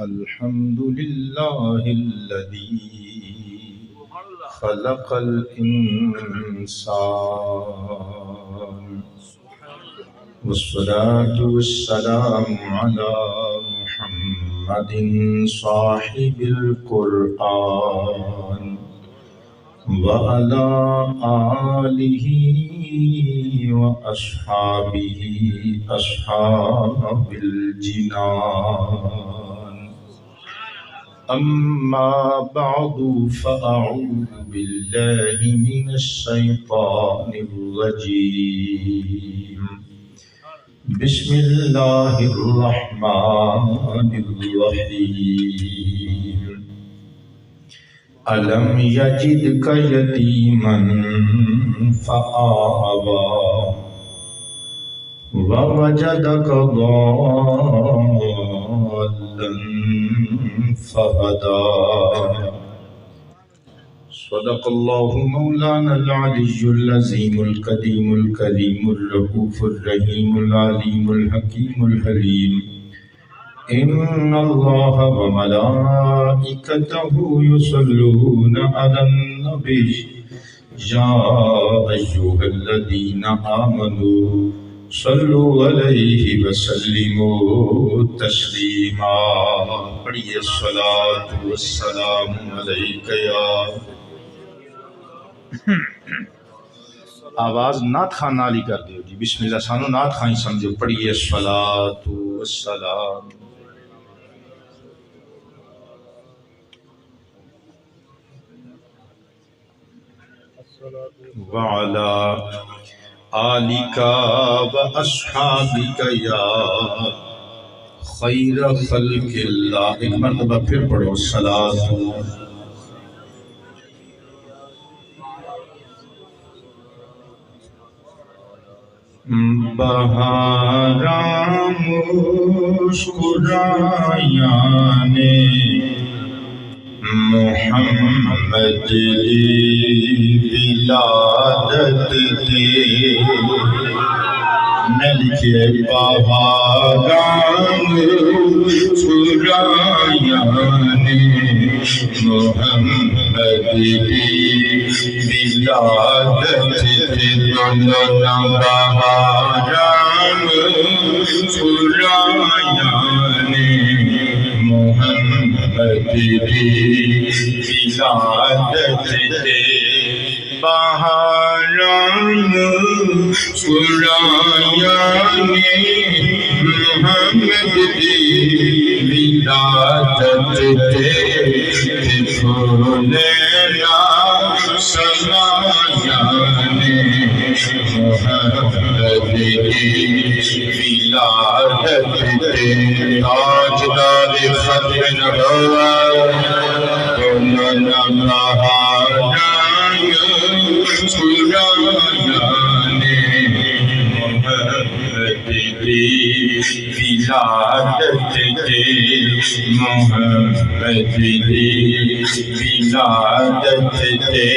الحمد لله الذي خلق الإنسان والصلاة والسلام على محمد صاحب القرآن وعلى آله وأصحابه أصحاب الجنان أما بعد فأعوذ بالله من الشيطان الرجيم بسم الله الرحمن الرحيم ألم يجدك يتيما فآوى ووجدك ضالا فهدى صدق الله مولانا العلي العظيم القديم الكريم الرؤوف الرحيم العليم الحكيم الحليم إن الله وملائكته يصلون على النبي يا أيها الذين آمنوا صلوا عليه وسلموا تسلیما. پڑھیے الصلاۃ والسلام علیک یا آواز نعت خان نالی کر دیو جی. بسم اللہ سانو نعت خان سمجھو. پڑھیے الصلاۃ والسلام وعلى آلك وأصحابك يا خیر خلق اللہ. ایک مرتبہ پھر پڑھو صلاۃ. بہاراں مسکرایاں نے محمد ولادت دے. میں لکھے بہاراں مسکرایاں نے محمد ولادت دے. دونوں بہاراں مسکرایاں نے محمد ولادت دے. بہاراں مسکرایاں نے محمد ولادت دے. پھولے سمایاں نے محمد ولادت دے. تاجدار ختم نبوت مولانا بہاراں مسکرایاں نے محمد ولادت دے. محمد ولادت دے.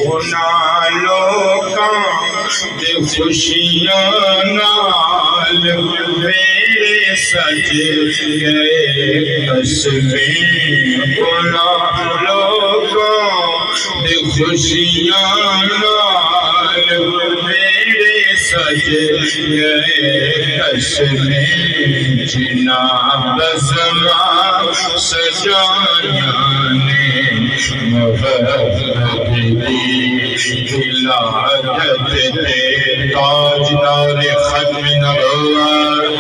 انہاں لوکاں دے خوشیاں نال میرے سج گئے قصبے. انہاں لوکاں دے خوشیاں نال میرے سج گئے قصبے. جناں بزما سجایاں نے محمد ولادت دے. تاجدار ختم نبوت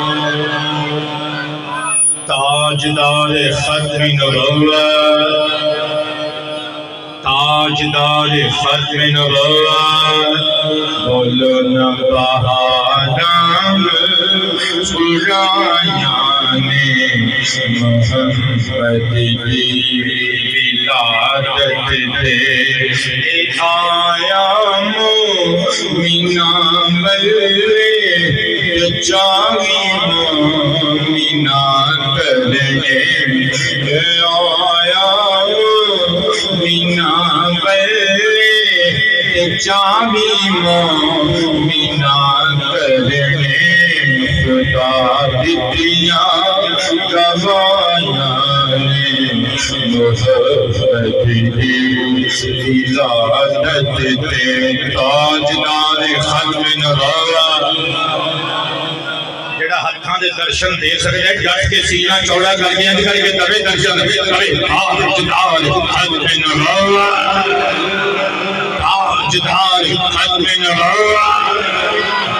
تاجدار ختم نبوت تاجدار ختم نبوت مولانا بہاراں مسکرایاں نے محمد ولادت دے. آیا مومناں ملے چاہی مومناں کرے. آیا مومناں ملے چاہی مومناں کرے. خدا دیاں گواہیاں محبت کی ولادت دے تاجدار ختم نبوت جڑا ہتھاں دے درشن دیکھ سکے ڈٹ کے سینہ چوڑا کر کے کر کے تبے درشن کرے تاجدار ختم نبوت تاجدار ختم نبوت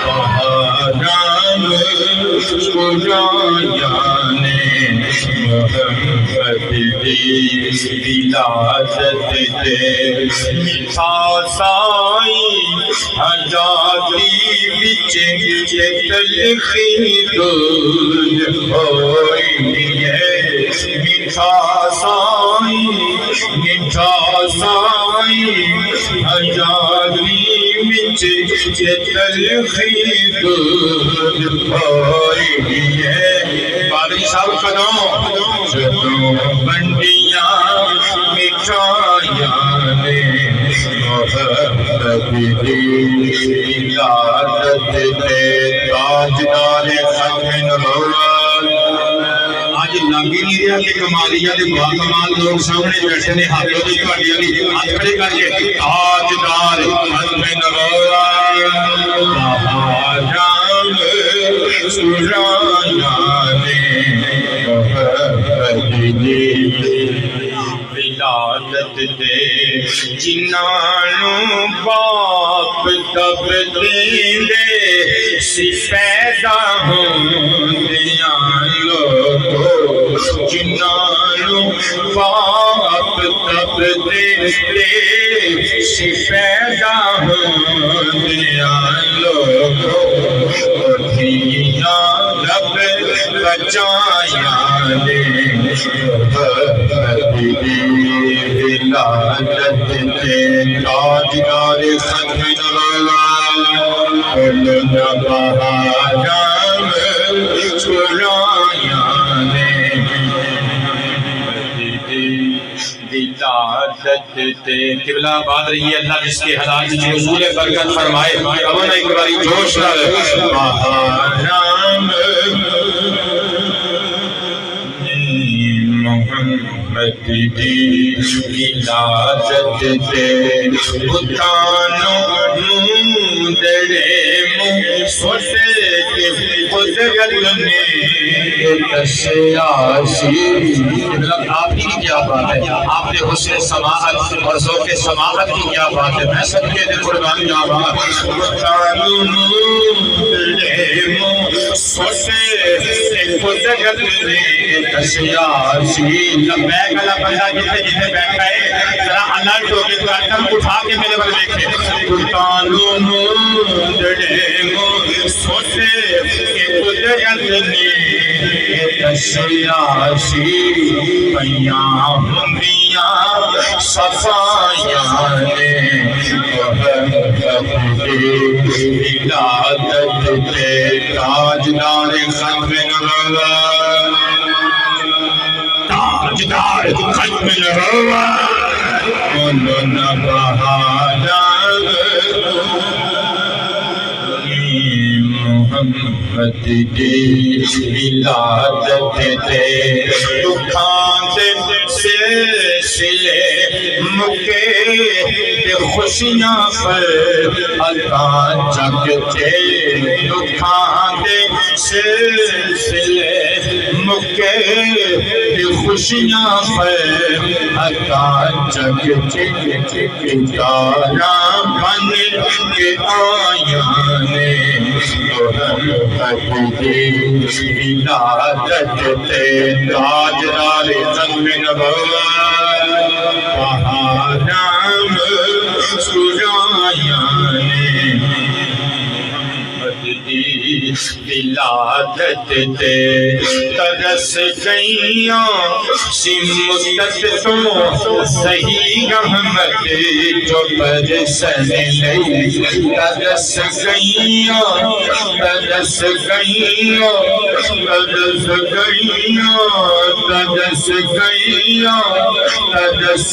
بہاران خدایان محبت دی ولادت دے میٹھا سائی حیاتی وچ تلخی دور ہوئی ہے میٹھا سائی حیاتی وچ تلخی دور ہوئی ہے پادری صاحب قدم جدوں بنڈیاں مٹھائیاں نے محبت دی ولادت دے تاجدار ختم نبوت آج لگی نہیں رہا کہ کمالیہ دے با کمال لوگ سامنے بیٹھے نے ہاتھوں دی تہاڈی علی ہاتھ کھڑے کر کے تاجدار ختم نبوت بہاران سرایان محبت دی ولادت دے جنہاں نوں باپ تب دیندے سی پیدا ہوندیاں لوگو جنہاں نوں باپ تب دیندے سی پیدا ہوندیاں لوگو دھیاں رب بچایاں نے محبت دی ولادت دے تاجدار ختم نبوت بولنا بہاران سرایاں نے ولادت دے قبلہ باد رہی ہے اللہ جس کے حالات کی حضور برکت فرمائے ابن ایک باری جوش نال بہاران محمد دی ولادت دے بتانوں مندرے مسوسے کے قدرت نے تسیاسی آپ کی کیا بات ہے آپ نے حسن سماعت اور ذوق سماعت کی کیا بات ہے میں سب کے دل قربان جاواں بتانوں مندرے مسوسے کے قدرت نے تسیاسی لبیک والا بندہ جتنے جتنے بیٹھا ہے ذرا الرٹ ہو کے قدم اٹھا کے میرے پر دیکھے سلطانوں مندرے مسوسے کے قدرت نے تسیاسی پیاں ہندیاں صفائیاں نے محبت دی ولادت دے تاجدار ختم نبوت تاجدار ختم نبوت بولنا بہاران محمد دی ولادت دے دکھاں دے سلسلے مکے دے خوشیاں پر عطا جگ تے دکھاں دے سلسلے مکے دے خوشیاں پر عطا جگ تے تاراں بن کے آیاں نے محبت دی ولادت دے تاجدار ختم نبوت بہاران سرایاں نے ولادت دے ترس گئیاں سی مدت تو صحیح رحمت جو برسن لئی ترس گئیاں ترس گئیاں ترس گئیاں ترس گئیاں ترس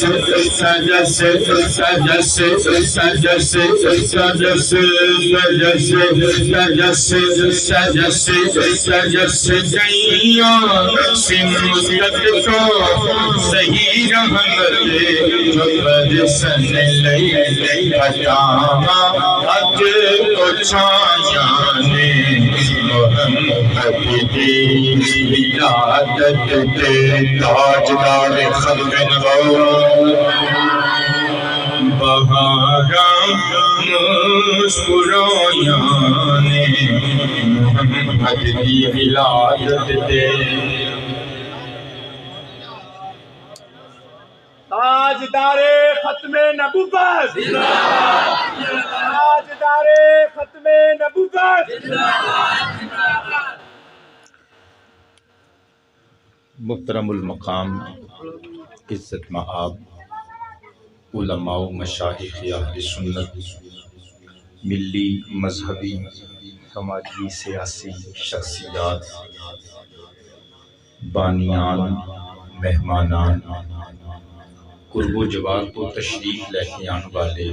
سجس سجس سجس سجس سجس سجس سجیاں سے مدت کو صحیح رحمت جو برسن لئی بتاما اج کو چھایاں نے محمد دی ولادت تے تاجدار ختم نبوت بہاراں مسکرایاں نے محمد دی ولادت تے تاجدار ختم نبوت تاجدار ختم نبوت محترم المقام عزت مآب علماء و مشائخ اہل سنت ملی مذہبی سماجی سیاسی شخصیات بانیان مہمانان قرب و جوار کو تشریف لے کے آنے والے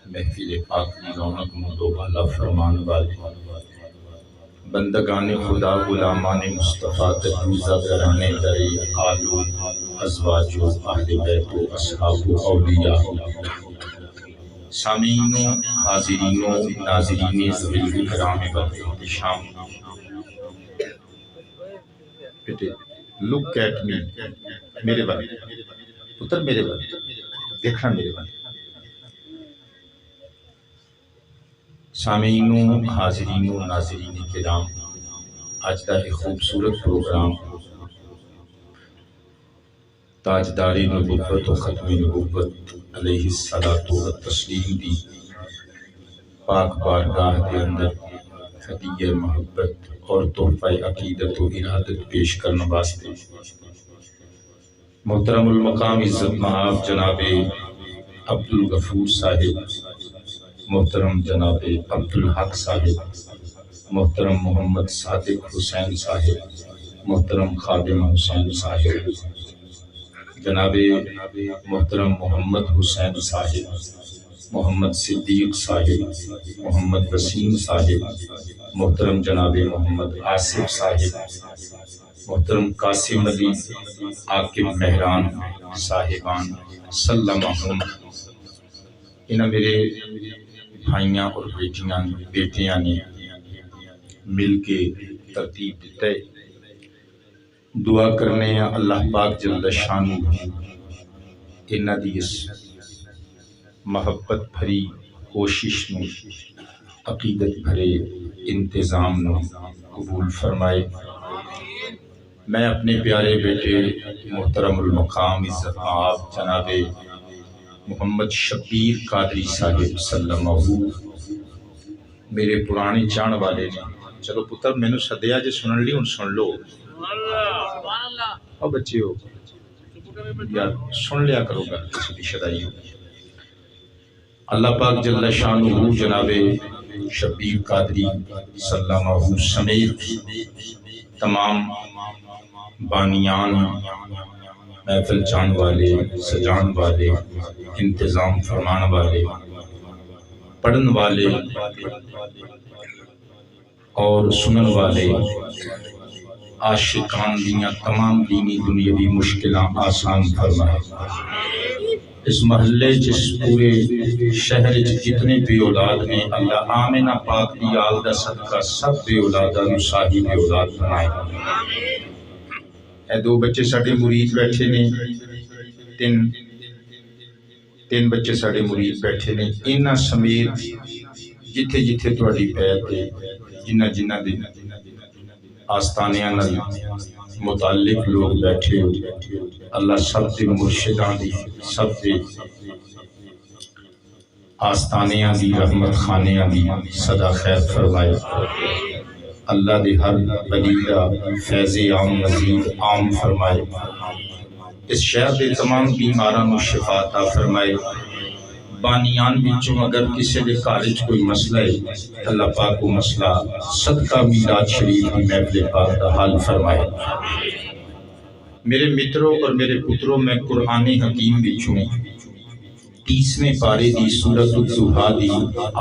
محفل پاک کی رونق میں دوبالا فرمان والے بندگان خدا غلامان مصطفیٰ تجویزہ گرانے درے آلو ازواج و اہل بیت و اصحاب و اولیاء سامعین و حاضرین و ناظرین ذویل کرام احتشام بیٹے لک ایٹ می میرے بارے پتر میرے بارے دیکھنا میرے بارے سامعین و حاضرین و ناظرین کرام آج دا ایک خوبصورت پروگرام تاجدار نبوت و ختم نبوت علیہ الصلاۃ والتسلیم دی پاک بارگاہ دے اندر ہدیہ محبت اور تحفہ عقیدت و ارادت پیش کرنے واسطے محترم المقام عزت مآب جناب عبدالغفور صاحب محترم جناب عبدالحق صاحب محترم محمد صادق حسین صاحب محترم خادم حسین صاحب جناب محترم محمد حسین صاحب محمد صدیق صاحب محمد وسیم صاحب محترم جناب محمد آصف صاحب محترم قاسم علی عاقب مہران صاحبان سلمہم انہاں میرے بھائیاں اور بیٹیاں نے مل کے ترتیب دیتا ہے دعا کرنے ہیں اللہ پاک جل شانہ انہاں دی اس محبت بھری کوشش نو عقیدت بھرے انتظام نو قبول فرمائے میں اپنے پیارے بیٹے محترم المقام عزت مآب جناب محمد شبیر قادری صاحب سلمہ میرے پرانے جان والے نے چلو پتر میں نے سدیا جے سنن لی ہن سن لو او بچے ہو یار سن لیا کرو گا کسی بھی شدائی ہو اللہ پاک جل شانہ جناب شبیر قادری سلمہ سمیت تمام بانیان محفل جان والے سجان والے انتظام فرمان والے پڑھن والے اور سنن والے عاشقان دیاں تمام دینی دنیاوی مشکلات آسان فرمائے اس محلے جس پورے شہر جتنے بھی اولاد نے اللہ آمنہ پاک دی آل دا صدقہ سب بھی اولادہ نو صاحب اولاد بنائے اے دو بچے ساڑے مرید بیٹھے نے تین بچے ساڑے مرید بیٹھے نے انہاں سمیت جتھے جتھے تواڈی بیعت ہے جنہ دے آستانیاں نال متعلق لوگ بیٹھے ہو اللہ سب دے مرشدان دی سب دے آستانیاں دی رحمت خانیاں دی صدا خیر فرمائے اللہ دے ہر بلیدہ فیض عام مزید عام فرمائے اس شہر دے تمام بیماران و شفا عطا فرمائے بانیان بچوں اگر کسی دے کالج کوئی مسئلہ ہے اللہ پاک کو مسئلہ صدقہ میلاد شریف کی محفل پاک دا حال فرمائے میرے متروں اور میرے پتروں میں قرآن حکیم بچوں 30ویں پارے دی سورۃ الضحیٰ دی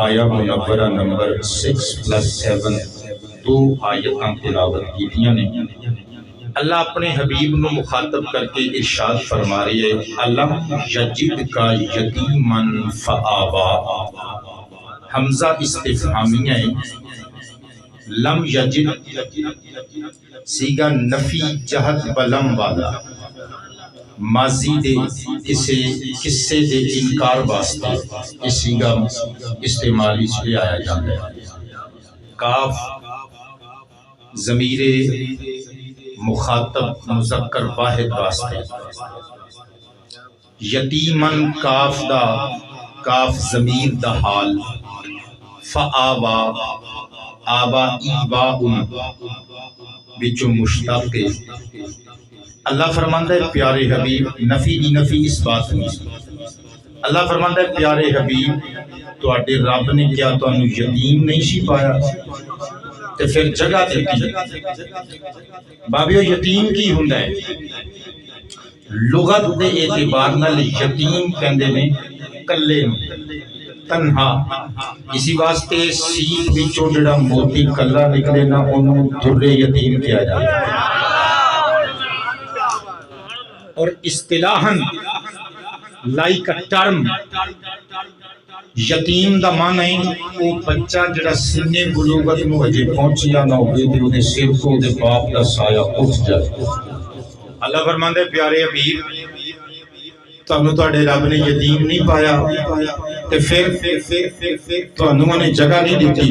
آیا منورہ نمبر 6+7 دو آیتاں تلاوت کیتیاں نے۔ اللہ اپنے حبیب نو مخاطب کر کے ارشاد فرما رہے ہیں الم یجد کا یتیمن فآوا، حمزہ استفہامیہ ہے، لم یجد سیگا نفی جہت بلم والا، ماضی دے قصے دے انکار واسطے اس سیگا استعمال اس لیے آیا جاتا ہے۔ کاف ضمیر مخاطب مذکر واحد واسطے، یتیمن کاف دا کاف ضمیر دا حال، فآوا آبا ایباؤن بچو مشتق۔ اللہ فرماندہ ہے پیارے حبیب، نفی دی نفی اس بات نہیں، اللہ فرماندہ ہے پیارے حبیب تو آٹے رب نے کیا تو انہوں یتیم نہیں سی پایا تو پھر جگہ دیتی۔ بابیو یتیم کی ہوندہ ہے؟ لغت دے اعتبار نال یتیم کہندے نے کلے تنہا، اسی واسطے سیپ وچوں جڑا موتی کلا نکلے نا انہوں در یتیم کیا جاتا ہے۔ اور اصطلاحاً لائک ٹرم یتیم دا معنی ہے وہ بچہ جڑا سنے بلوغت نو اجے پہنچیا نہ ہوئے تے اونے سر کو دے باپ دا سایہ اٹھ جائے۔ اللہ فرماندے پیارے حبیب تانوں تواڈے رب نے یتیم نہیں پایا تے پھر تانوں نے جگہ نہیں دیتی۔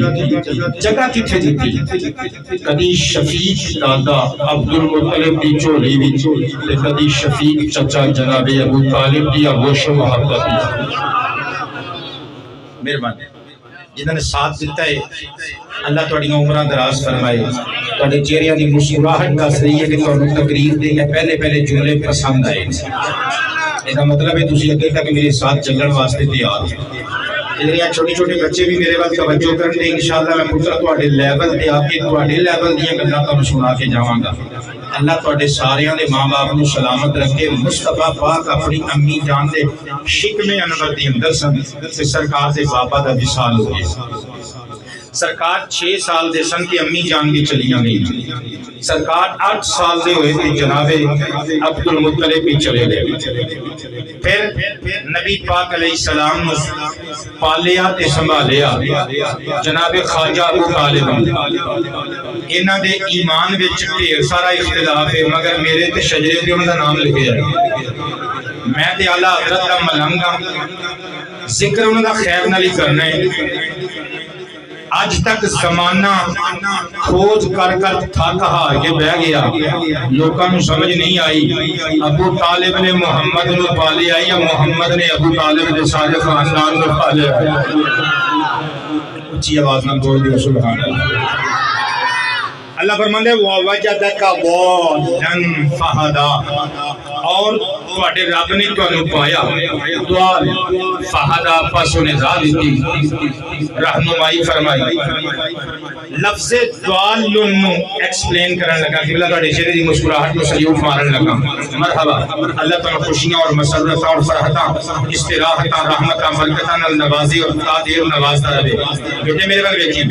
جگہ کتھے دیتی؟ کدی شفیق دادا عبد المطلب دی جھولی وچ تے کدی شفیق چچا جناب ابو طالب دی آغوش و محبت وچ۔ مہربانی جنہوں نے ساتھ دیتا ہے اللہ تواڈی عمراں دراز فرمائے، تواڈے چہریاں دی مسکراہٹ دس رہی ہے کہ تانوں تقریر دے پہلے جملے پسند آئے۔ اس کا مطلب ہے تسی اگے تک میرے ساتھ چلن واسطے تیار ہو۔ یہ چھوٹے چھوٹے بچے بھی میرے وقت توجہ کرن دے، انشاءاللہ میں پتر تواڈے لیول تے آ کے تواڈے لیول دیاں گلاں تانوں سنا کے جاواں گا۔ اللہ تواڈے ساریاں دے ماں باپ نو سلامت رکھے۔ مصطفیٰ پاک اپنی امی جان دے شکم انور دی اندر سن تے سرکار دے بابا دا وصال ہو گیا۔ سرکار 6 سال دے سن کہ امی جان بھی چلیاں گئی۔ سرکار 8 سال دے ہوئے تھے جناب عبد المطلب بھی چلے گئے۔ پھر نبی پاک علیہ السلام نے پالیا تے سنبھالیا جناب خواجہ ابو طالب۔ انہاں دے ایمان وچ ڈھیر سارا اختلاف ہے مگر میرے تے شجرے تے انہاں دا نام لکھیا ہے۔ میں تے اعلیٰ حضرت دا ملنگ ہاں، ذکر انہاں دا خیر نال ہی کرنا ہے۔ آج تک زمانہ کھوج کر تھک ہار کے بہ گیا، لوکاں نوں سمجھ نہیں آئی ابو طالب نے محمد نو پالیا یا محمد نے ابو طالب دے سارے خاندان نو پالیا۔ اچھی آواز نال بول دیو سبحان اللہ۔ اللہ فرماندے وَوَجَدَكَ ضَالًّا فَہَدَىٰ، اور تواڈے رب نے تانوں پایا ضال فہدا پس انہیں راہ دیتی، رہنمائی فرمائی۔ لفظ ضال نو ایکسپلین کرن لگا کہ اللہ تواڈے چہرے دی مسکراہٹ نو سلیوٹ مارن لگا۔ مرحبا، اللہ تعالی خوشیاں اور مسرتاں اور فرحتاں استراحتاں رحمتاں برکتاں نال نوازی اور تعدیر نوازدا رہے۔ بیٹے میرے ول ویکھی،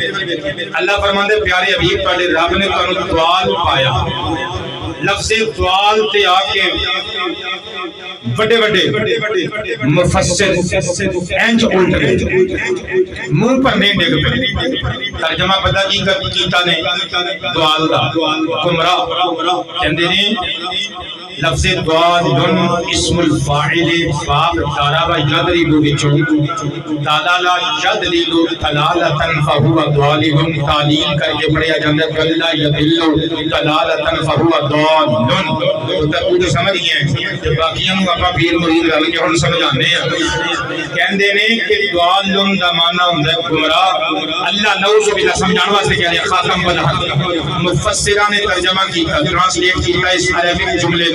اللہ فرماندے پیارے حبیب تواڈے رب نے تانوں ضال پایا۔ لفظ ضال تے آ کے بڑے مفسر اینج الٹ گئے، منہ پر نہیں ڈگ پہ۔ ترجمہ پتہ کی کیتا نے ضال دا گمراہ کہندے نے لفظ ضال اسم الفاعل باب ضرب یضرب وچوں تلالا یضلل تلالۃ فهو ضال، تعلیل کر کے پڑھیا جاندا ہے ضل یضل تلالۃ فهو ضال۔ تو سمجھ گئے کہ باقیاں نوں اپا پیر مرید گل کے ہن سمجھانے ہیں۔ کہندے نے کہ ضال دا معنی ہوندا ہے گمراہ۔ اللہ نعوذ باللہ سمجھان واسطے کہہ رہا خاتم بدہ۔ مفسران نے ترجمہ کیتا، ٹرانسلیٹ کیتا اس عربک جملے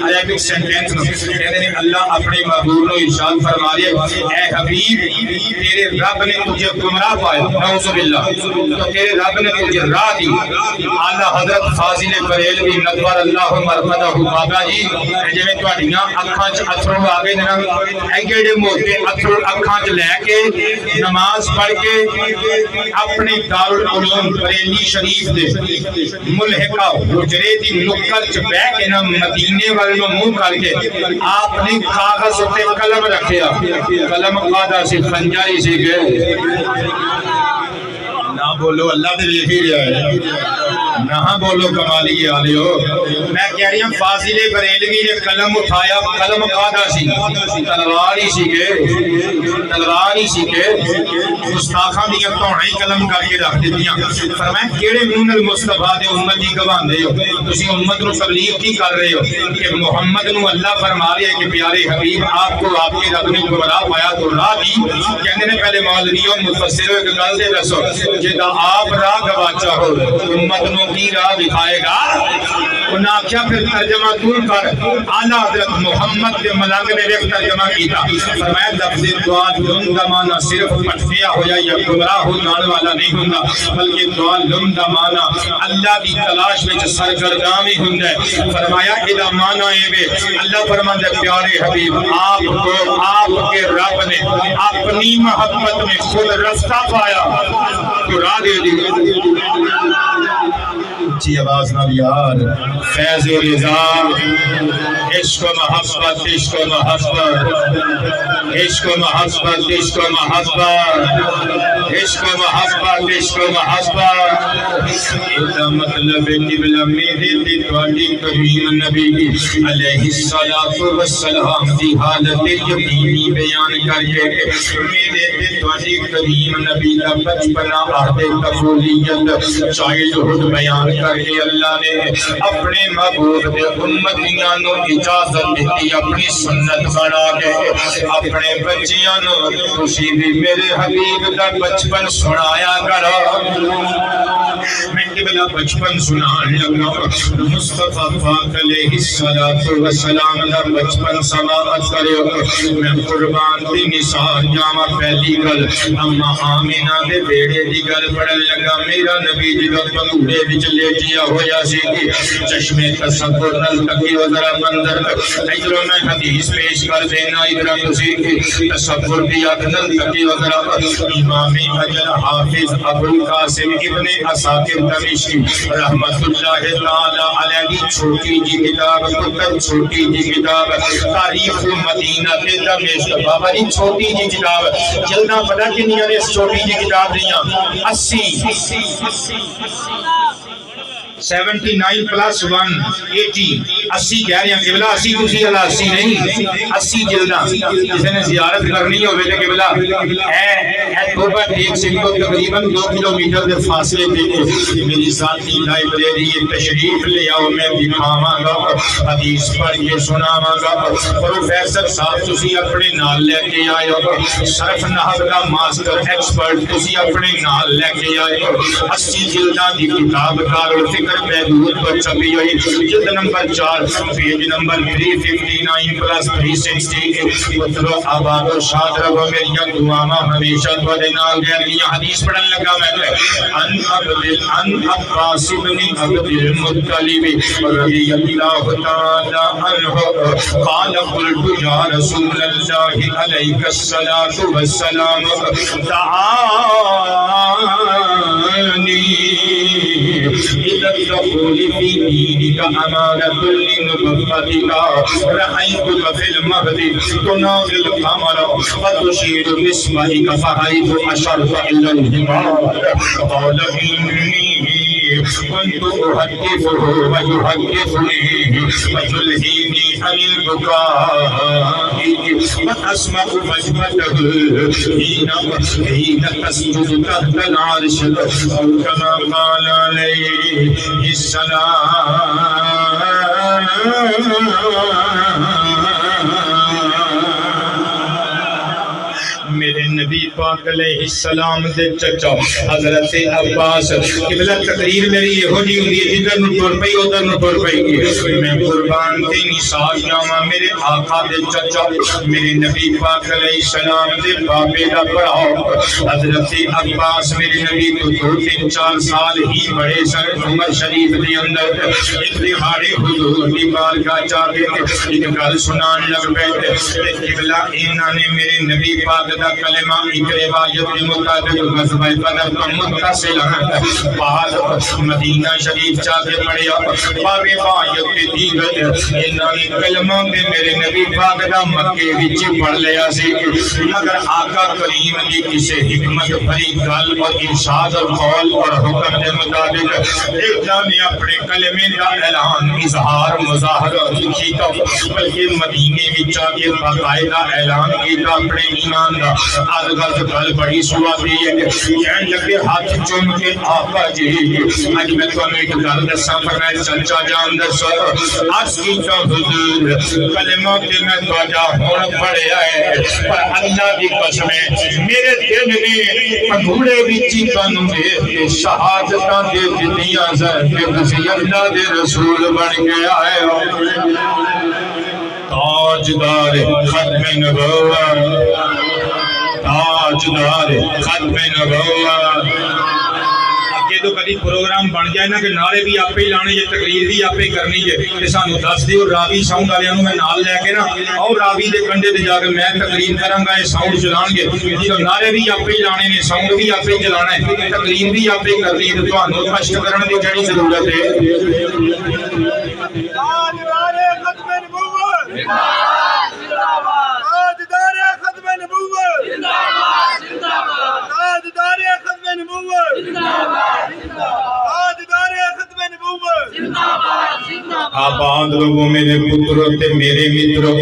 عربک سینٹینس نو۔ کہندے نے اللہ اپنے محبوب نو ارشاد فرما رہا ہے اے حبیب تیرے رب نے تجھے گمراہ پایا، نعوذ باللہ، تو تیرے رب نے تجھے راہ دی۔ اعلیٰ حضرت فاضل بریلوی نور اللہ مرمدہ بابا جی جویں تہاڈیاں اکھاں چ اتھرو آ گئے نا، ایڈے موٹے اتھرو اکھاں چ لے کے نماز پڑھ کے اپنے دارالعلوم بریلی شریف دے ملحقہ حجرے دی نکل چ بیٹھ کے نا مدینے والے نو منہ کر کے آپ نے کاغذ تے قلم رکھیا قلم قادا سے خنجری سے گئے نہ بولو اللہ دے دیکھ ہی رہا ہے نہ بولو کمالی آلیو میں کہہ رہی ہوں فاضل بریلوی نے قلم اٹھایا قلم قادا سی تلوار ہی سی کے مستاخاں دی توڑے قلم کر کے رکھ دتیاں فرمایا کیڑے منہ المصطفیٰ دے امت دی گواندے ہو تسی امت نو تبلیغ کی کر رہے ہو کہ محمد نو اللہ فرما رہا ہے کہ پیارے حبیب آپ کو آپ کے رب نے گمراہ پایا تو راہ دی کہندے نے پہلے مولویوں مفسروں ایک گل دے دسو جدا آپ راہ گواچا ہو امت نو کی راہ دکھائے گا انہاں کیا پھر ترجمہ تو کر اعلی حضرت محمد کے ملنگ نے ایک ترجمہ کیتا فرمایا لفظ دعا لم دا معنی صرف پٹھیا ہویا یا گمراہ ہو جان والا نہیں ہوندا بلکہ دعا لم دا معنی اللہ دی تلاش وچ سرگرداں ہی ہوندا ہے فرمایا ادا معنی اے وے اللہ فرماندا ہے پیارے حبیب آپ کو آپ کے رب نے اپنی محبت میں خود رستہ پایا تو راہ دے دی اچھی آواز نہ یار فیض و رضا عشق و محبت عشق و محبت عشق و محبت عشق و محبت عشق و محبت عشق و محبت اس کا مطلب ہے کہ بلا میرے تے تواڈی کریم نبی علیہ الصلوۃ والسلام دی حالت یقینی بیان کر کے میرے تے تواڈی کریم نبی دا بچپنا عہد طفولیت چائلڈہڈ بیان کر کہ اللہ نے اپنے محبوب دے امتیاں نو اجازت دیتی اپنی سنت بنا کے اپنے بچیاں نو خوشی بھی میرے حبیب دا بچپن سنایا کرو میں قبلہ بچپن سنان لگا مصطفیٰ پاک علیہ الصلوۃ والسلام دا بچپن سماعت کرو میں قربان دی نثار جاواں پہلی گل اما آمینہ دے بیڑے دی گل پڑھن لگا میرا نبی جی دا پنگوڑے وچ لیٹیا ہویا سی چشمے تصور نل تکی وذرا منظر ادھر میں حدیث پیش کر دینا ادھر تسی تصور دی نل تکی وذرا امام اجر حافظ ابو القاسم ابن اساکر دمشقی رحمت اللہ تعالی علیہ کی چھوٹی جی کتاب پتر چھوٹی جی کتاب تاریخ مدینہ تے دمشق بابا جی چھوٹی جی کتاب جلداں پتہ کنیاں نے اس چھوٹی جی کتاب دیاں 79 پلس 1 80 80 کہہ رہے ہیں قبلہ 80 تسی اللہ 80 نہیں 80 جلداں جس نے زیارت کرنی ہوے تے قبلہ اے توبہ ایک سے کو تقریباً 2 کلومیٹر دے فاصلے تے میری ذاتی لائبریری تشریف لے آؤ میں دکھاواں گا حدیث پڑھ کے سناواں گا پروفیسر صاحب تسی اپنے نال لے کے آئے ہو صرف نحو دا ماسٹر ایکسپرٹ تسی اپنے نال لے کے آئے ہو 80 جلداں دی کتاب دارالفکر محدود پر چھپی ہوئی جلد نمبر 4 پیج نمبر 359 پلس 360 مطلب آباد و شاد رہو میریاں دعاواں ہمیشہ تواڈے نال گئیاں حدیث پڑھن لگا میں ان عباس بن عبد المطلب رضی اللہ تعالی عنہ قال قلت یا رسول اللہ علیہ الصلاۃ والسلام دعانی الدخول في دينك أمانة لنبوتك رأيتك في المهد تناغي القمر وتشير باسمك فحيث أشرت إلى الهمار قال إني كنت أحدثه ويحدثني وتلهيني عن البكاء وأسمع مجمته حين تسجد تحت العرش أو كما قال عليه السلام میرے نبی پاک علیہ السلام دے چچا حضرت عباس قبلہ تقریر میری یہ ہو جی ہوندی ہے جدھر نو ٹر پئی ادھر نو ٹر پئی میں قربان تے نثار جاواں میرے آقا دے چچا میرے نبی پاک علیہ السلام دے بابے دا پڑھاؤ حضرت عباس میرے نبی تو 2-3-4 سال ہی بڑے سن عمر شریف دے اندر ایک دہاڑے حضور دی بارگاہ جا کے ایک گل سنان لگ پے تے قبلہ انہاں نے میرے نبی پاک دا کلمہ کریمہ ایک روایت کے مطابق غزوہ بدر کا متصل ہے بعد مدینہ شریف جا کے پڑھیا اور روایت کے دیگر انہوں نے کلمہ میں میرے نبی پاک دا مکے وچ پڑھ لیا سی مگر آقا کریم کی کسی حکمت بھری گل اور ارشاد اور قول اور حکم کے مطابق ایک جانے اپنے کلمے کا اعلان اظہار مظاہرہ کیتا بلکہ مدینے میں جا کے باقاعدہ اعلان کیتا اپنے ایمان کا آدھگت گل بڑی سوادی ہے کہنے لگے ہاتھ چوم کے آقا جی آج میں تو ایک گل دساں فرمایا چچا جان دسو عرض کیتا حضور کلمہ کے میں توجہ ہون پڑھیا ہے پر اللہ کی قسم ہے میرے دل نے پنگھوڑے وچ تانوں دے شہادتاں دے دتیاں کہ تسی اللہ دے رسول بن کے آئے ہو تاجدار ختم نبوت تاجدار ختم نبوت اگے تو کدی پروگرام بن جائے نا کہ نعرے بھی آپ ہی لانے یہ تقریر بھی آپ ہی کرنی ہے کہ سانو دس دیو راوی ساؤنڈ والوں میں نال لے کے نا اور راوی دے کنڈے تے جا کے میں تقریر کراں گا یہ ساؤنڈ چلان گے جو نعرے بھی آپ ہی لانے نے ساؤنڈ بھی آپ ہی چلانا ہے تقریر بھی آپ ہی کرنی ہے تانوں کشٹ کرن دی جڑی ضرورت ہے تاجدار ختم نبوت تاجدار ختم نبوت تاجدار ختم نبوت تاجدار ختم نبوت آباد لوگوں میرے پتروں تے میرے متروں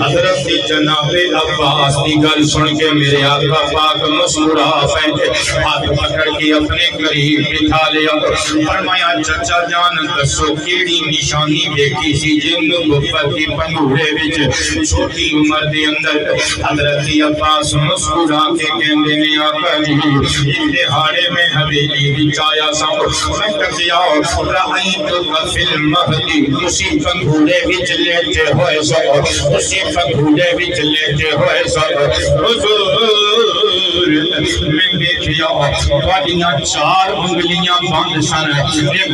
حضرت جناب عباس کی گل سن کے میرے آقا پاک مسکرا پے ہاتھ پکڑ کے اپنے قریب بٹھا لیا فرمایا چچا جان دسو کیڑی نشانی دیکھی سی جن نبوت کی پنگھوڑے وچ چھوٹی عمر دے اندر حضرت عباس مسکرا کے کہندے نے آقا جی دہاڑے میں حویلی وچ آیا سا میں تکیا رأیت فی المہدی اسی پنگھوڑے وچ لیٹے ہوئے سا اسی پنگھوڑے وچ لیٹے ہوئے سا حضور میں دیکھیا تواڈیاں چار انگلیاں بند سن ایک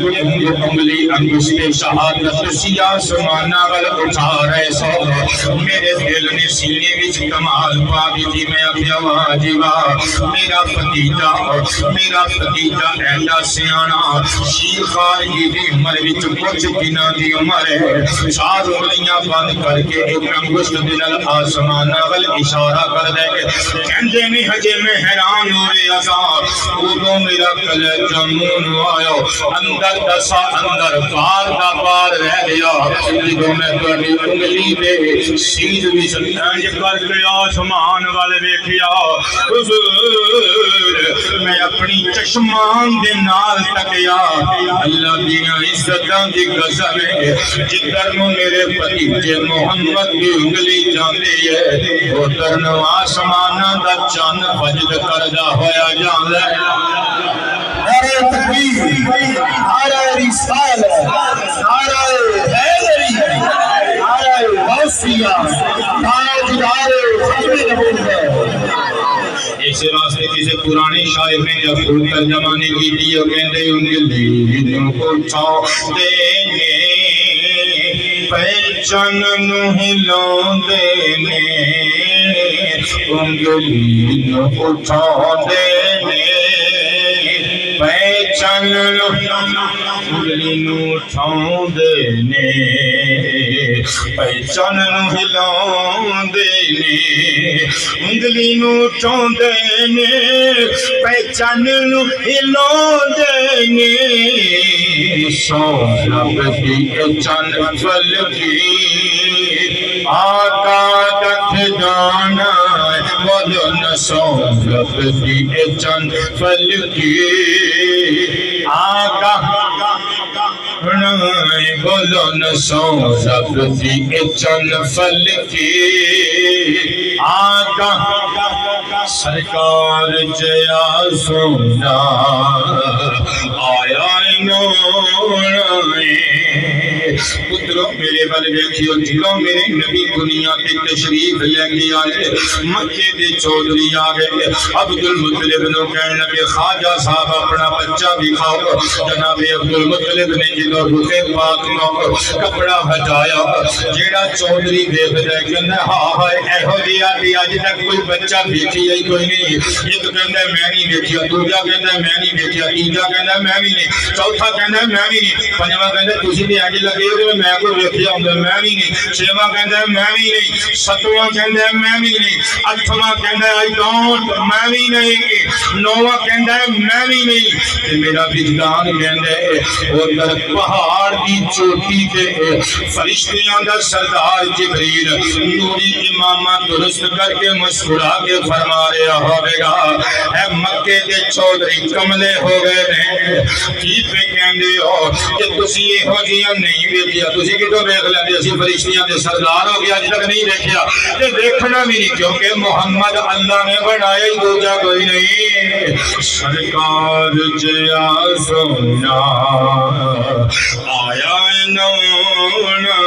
انگلی انگشت شہادت تسی آسماناں ول اٹھا رہے سو میرے دل نے سینے وچ کمال پا دی میں آکھیا واہ جی واہ میرا بھتیجا ایڈا سیاںا شیخار دی عمر وچ کچھ دناں دی عمر ہے چار انگلیاں بند کر کے ایک انگشت دل آسماناں ول اشارہ کر دے کہندے نے ہجے میں حیران ہو رہا تھا اودوں میرا کلیجہ منہ آیا اندر دسا اندر پار دا پار رہ گیا جدوں میں تہاڈی انگلی دے سینج وچ انج کر کے آسمان ول ویکھیا حضور میں اپنی چشمان دے نال تکیا اللہ دیاں عزتاں دی قسم ہے جدھر نو میرے بھتیجے محمد دی انگلی جاندی ہے ادھر نو آسماناں دا چن وجد کردا ہویا جاندا ہے نعرہ تکبیر نعرہ رسالت نعرہ حیدری نعرہ غوثیہ تاجدار ختم نبوت اس راستے کسی پرانے شاعر نے جب خود ترجمہ نے کی دیا کہندے انگلی نو اٹھاؤ دینے پہچان نو ہلاؤ دینے انگلی نو اٹھاؤ دینے پہچان نو انگلی نو اٹھاؤ دینے پہچان نو ہلاؤ دینے انگلی نو اٹھاؤ دینے پہچان نو ہلاؤ دینے سونب دی چن فلکی آقا دکھ جانا بولن سونب دی چن فلکی آقا بولن سونب دی چن فلکی آقا سرکار جیا سونا آیا نور پترو میرے ول ویکھیو جدوں میرے نبی دنیا تے تشریف لے کے آئے مکے دے چودھری آ گئے عبد المطلب نو کہنے لگے خواجہ صاحب اپنا بچہ دکھاؤ جناب عبد المطلب نے جدوں روح پاک نو کپڑا ہٹایا جیڑا چودھری ویکھدا کہندا ہاں ہائے ایہو جہا تے اج تک کوئی بچہ ویکھیا ہی کوئی نہیں ایک کہندا میں نہیں ویکھیا دوجا کہندا میں نہیں ویکھیا تیجا کہندا میں بھی نہیں چوتھا کہندا میں بھی نہیں پنجواں کہندا تسی تے اج لگے ہو میں کوئی ویکھیا ہوندا میں بھی نہیں چھواں کہندا میں بھی نہیں ستواں کہندا میں بھی نہیں اٹھواں کہندا آئی ڈونٹ میں بھی نہیں نواں کہندا میں بھی نہیں تے میرا وجدان کہندا اوتر پہاڑ دی چوٹی تے فرشتیاں دا سردار جبریل نوری امامہ درست کر کے مسکرا کے فرما رہا ہوے گا اے مکے دے چودھری کملے ہو گئے نے کی پہ کہندے ہو کہ تسی ایہو جیاں نہیں ویکھیا تسی کتوں ویکھ لیندے اسی فرشتیاں دے سردار ہو گیا اج تک نہیں دیکھیا تے دیکھنا بھی نہیں کیونکہ محمد اللہ نے بنایا ہی دوجا کوئی نہیں سرکار جیا سونا آیا نونا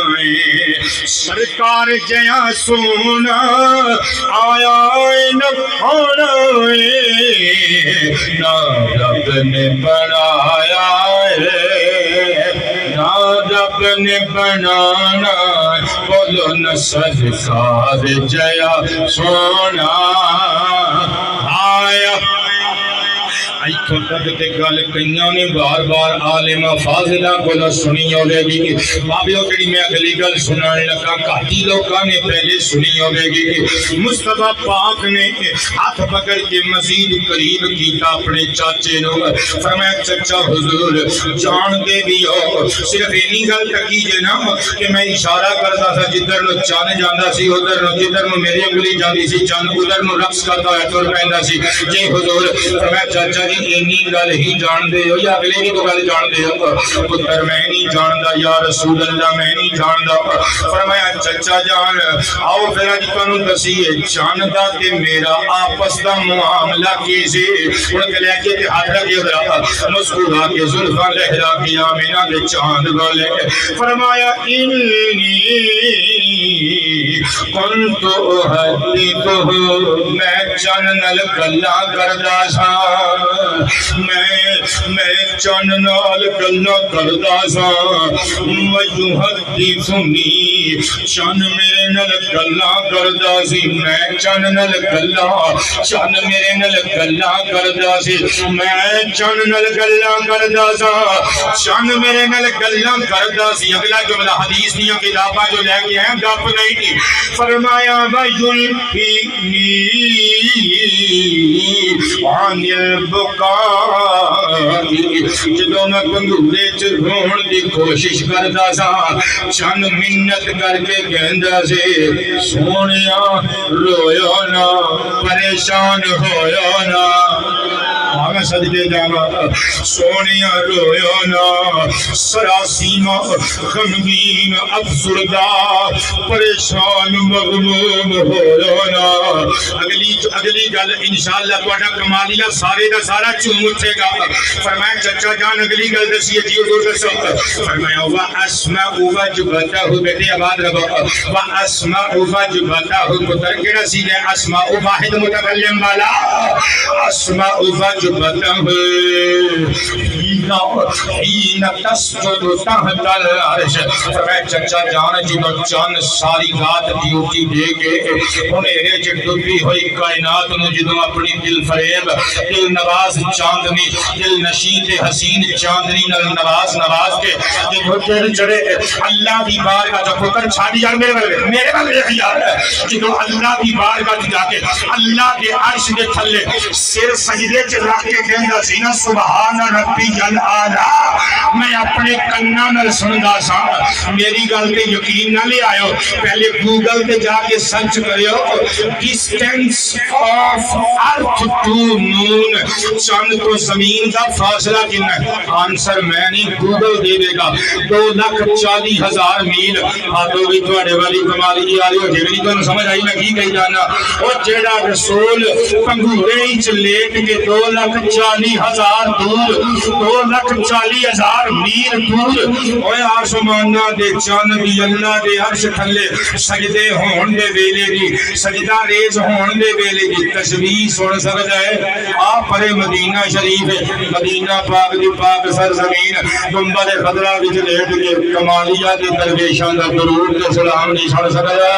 سرکار جیا سونا آیا نونا نہ رب نے بنایا نہ رب نے بنانا بولو نہ سرکار جیا سونا آیا ایتھوں تک تے گل کئیاں نے بار بار عالم فاضلہ کو سنی ہوے گی بابیو جڑی میں اگلی گل سنان لگا کاٹی لوکاں نے پہلے سنی ہوے گی مصطفیٰ پاک نے ہاتھ پکڑ کے مزید قریب کیتا اپنے چاچے نو فرمایا چچا حضور جان دے بھی ہو صرف اینی گل تکی جے نا کہ میں اشارہ کرتا تھا جدھر نو چان جاندا سی ادھر نو جدھر نو میری انگلی جاندی سی چان ادھر نو رقص کرتا ہے تر پیندا سی جی حضور فرمایا چاچا اینی گل ہی جان دے ہو یا اگلے بھی تو گل جان دے ہو پتر میں نہیں جاندا یا رسول اللہ میں نہیں جاندا فرمایا چچا جان آؤ پھر اج تانوں دسیے جاندا تے میرا آپس دا معاملہ کی سی ہن کہ لے کے ہاتھ رکھ ادھر مسکرا کے زلفاں لہرا کے آمینہ دے چاند والے فرمایا انی کنت احدثہ میں چن نال گلاں کردا سا میں چن نال گلاں کردا سا ویحدثنی چن میرے نال گلاں کردا سی میں چن نال گلاں چن میرے نال گلاں کردا سی میں چن نال گلاں کردا سا چن میرے نال گلاں کردا سی اگلا جملہ حدیث دیاں کتاباں جو لے کے ہیں گپ نہیں فرمایا ویلفینی عن البکاء جدوں میں کنگورے چ رون دی کوشش کردا سا چن منت کر کے کہندا سی سونیا رویا نہ پریشان ہویا نہ میں صدقے جانا سونیا رویا نا سراسیما غمگین افسردہ پریشان مغموم ہویا نا اگلی گل انشاءاللہ تہاڈا کمالیہ سارے دا سارا چوم اٹھے گا فرمایا چچا جان اگلی گل دسیے جی حضور دسو فرمایا واسمع وجبتہ بیٹے آباد رہو واسمع وجبتہ پتر کیڑا سی ہے اسماء واحد متکلم والا اسماء وجبتہ حین تسجد تحت العرش فرمایا چچا جان جدو چاند ساری رات ڈیوٹی دے کے انہیں چ ڈبی ہوئی کائنات نو جدو اپنی دل فریب دل نواز چاندنی دل نشید حسین چاندنی نواز کے جدو چڑھ چڑھے اللہ دی بارگاہ جو پتر چھاڑی یار میرے بغیر یار جدو اللہ دی بارگاہ جا کے اللہ کے عرش دے تھلے سر سجدے چ رکھ کے کہندا سی نا سبحان ربی الاعلی میں اپنے کنا نال سندا سا میری گل تے یقین نہ لے آئو پہلے گوگل تے جا کے سرچ کریو distance of earth to moon چاند تو زمین دا فاصلہ کتنا ہے آنسر میں نہیں گوگل دے دے گا 2,40,000 میل ہاتھوں بھی تواڈے والی کمالی دی آلی ہو جے نہیں تو سمجھ آئی میں کی کہی جانا او جیڑا رسول پنگورے وچ لیٹ کے 2,40,000 دور 2,40,000 میل دور اوے آسماناں دے چن دی اللہ دے عرش تھلے سجدے ہون دے ویلے دی سجدہ ریز ہون دے ویلے دی تصویر سن سکدا ہے آ پرے مدینہ شریف مدینہ پاک دی پاک سرزمین گنبد خضرا وچ لیٹ کے کمالیہ دے درویشاں دا درود تے سلام نہیں سن سکدا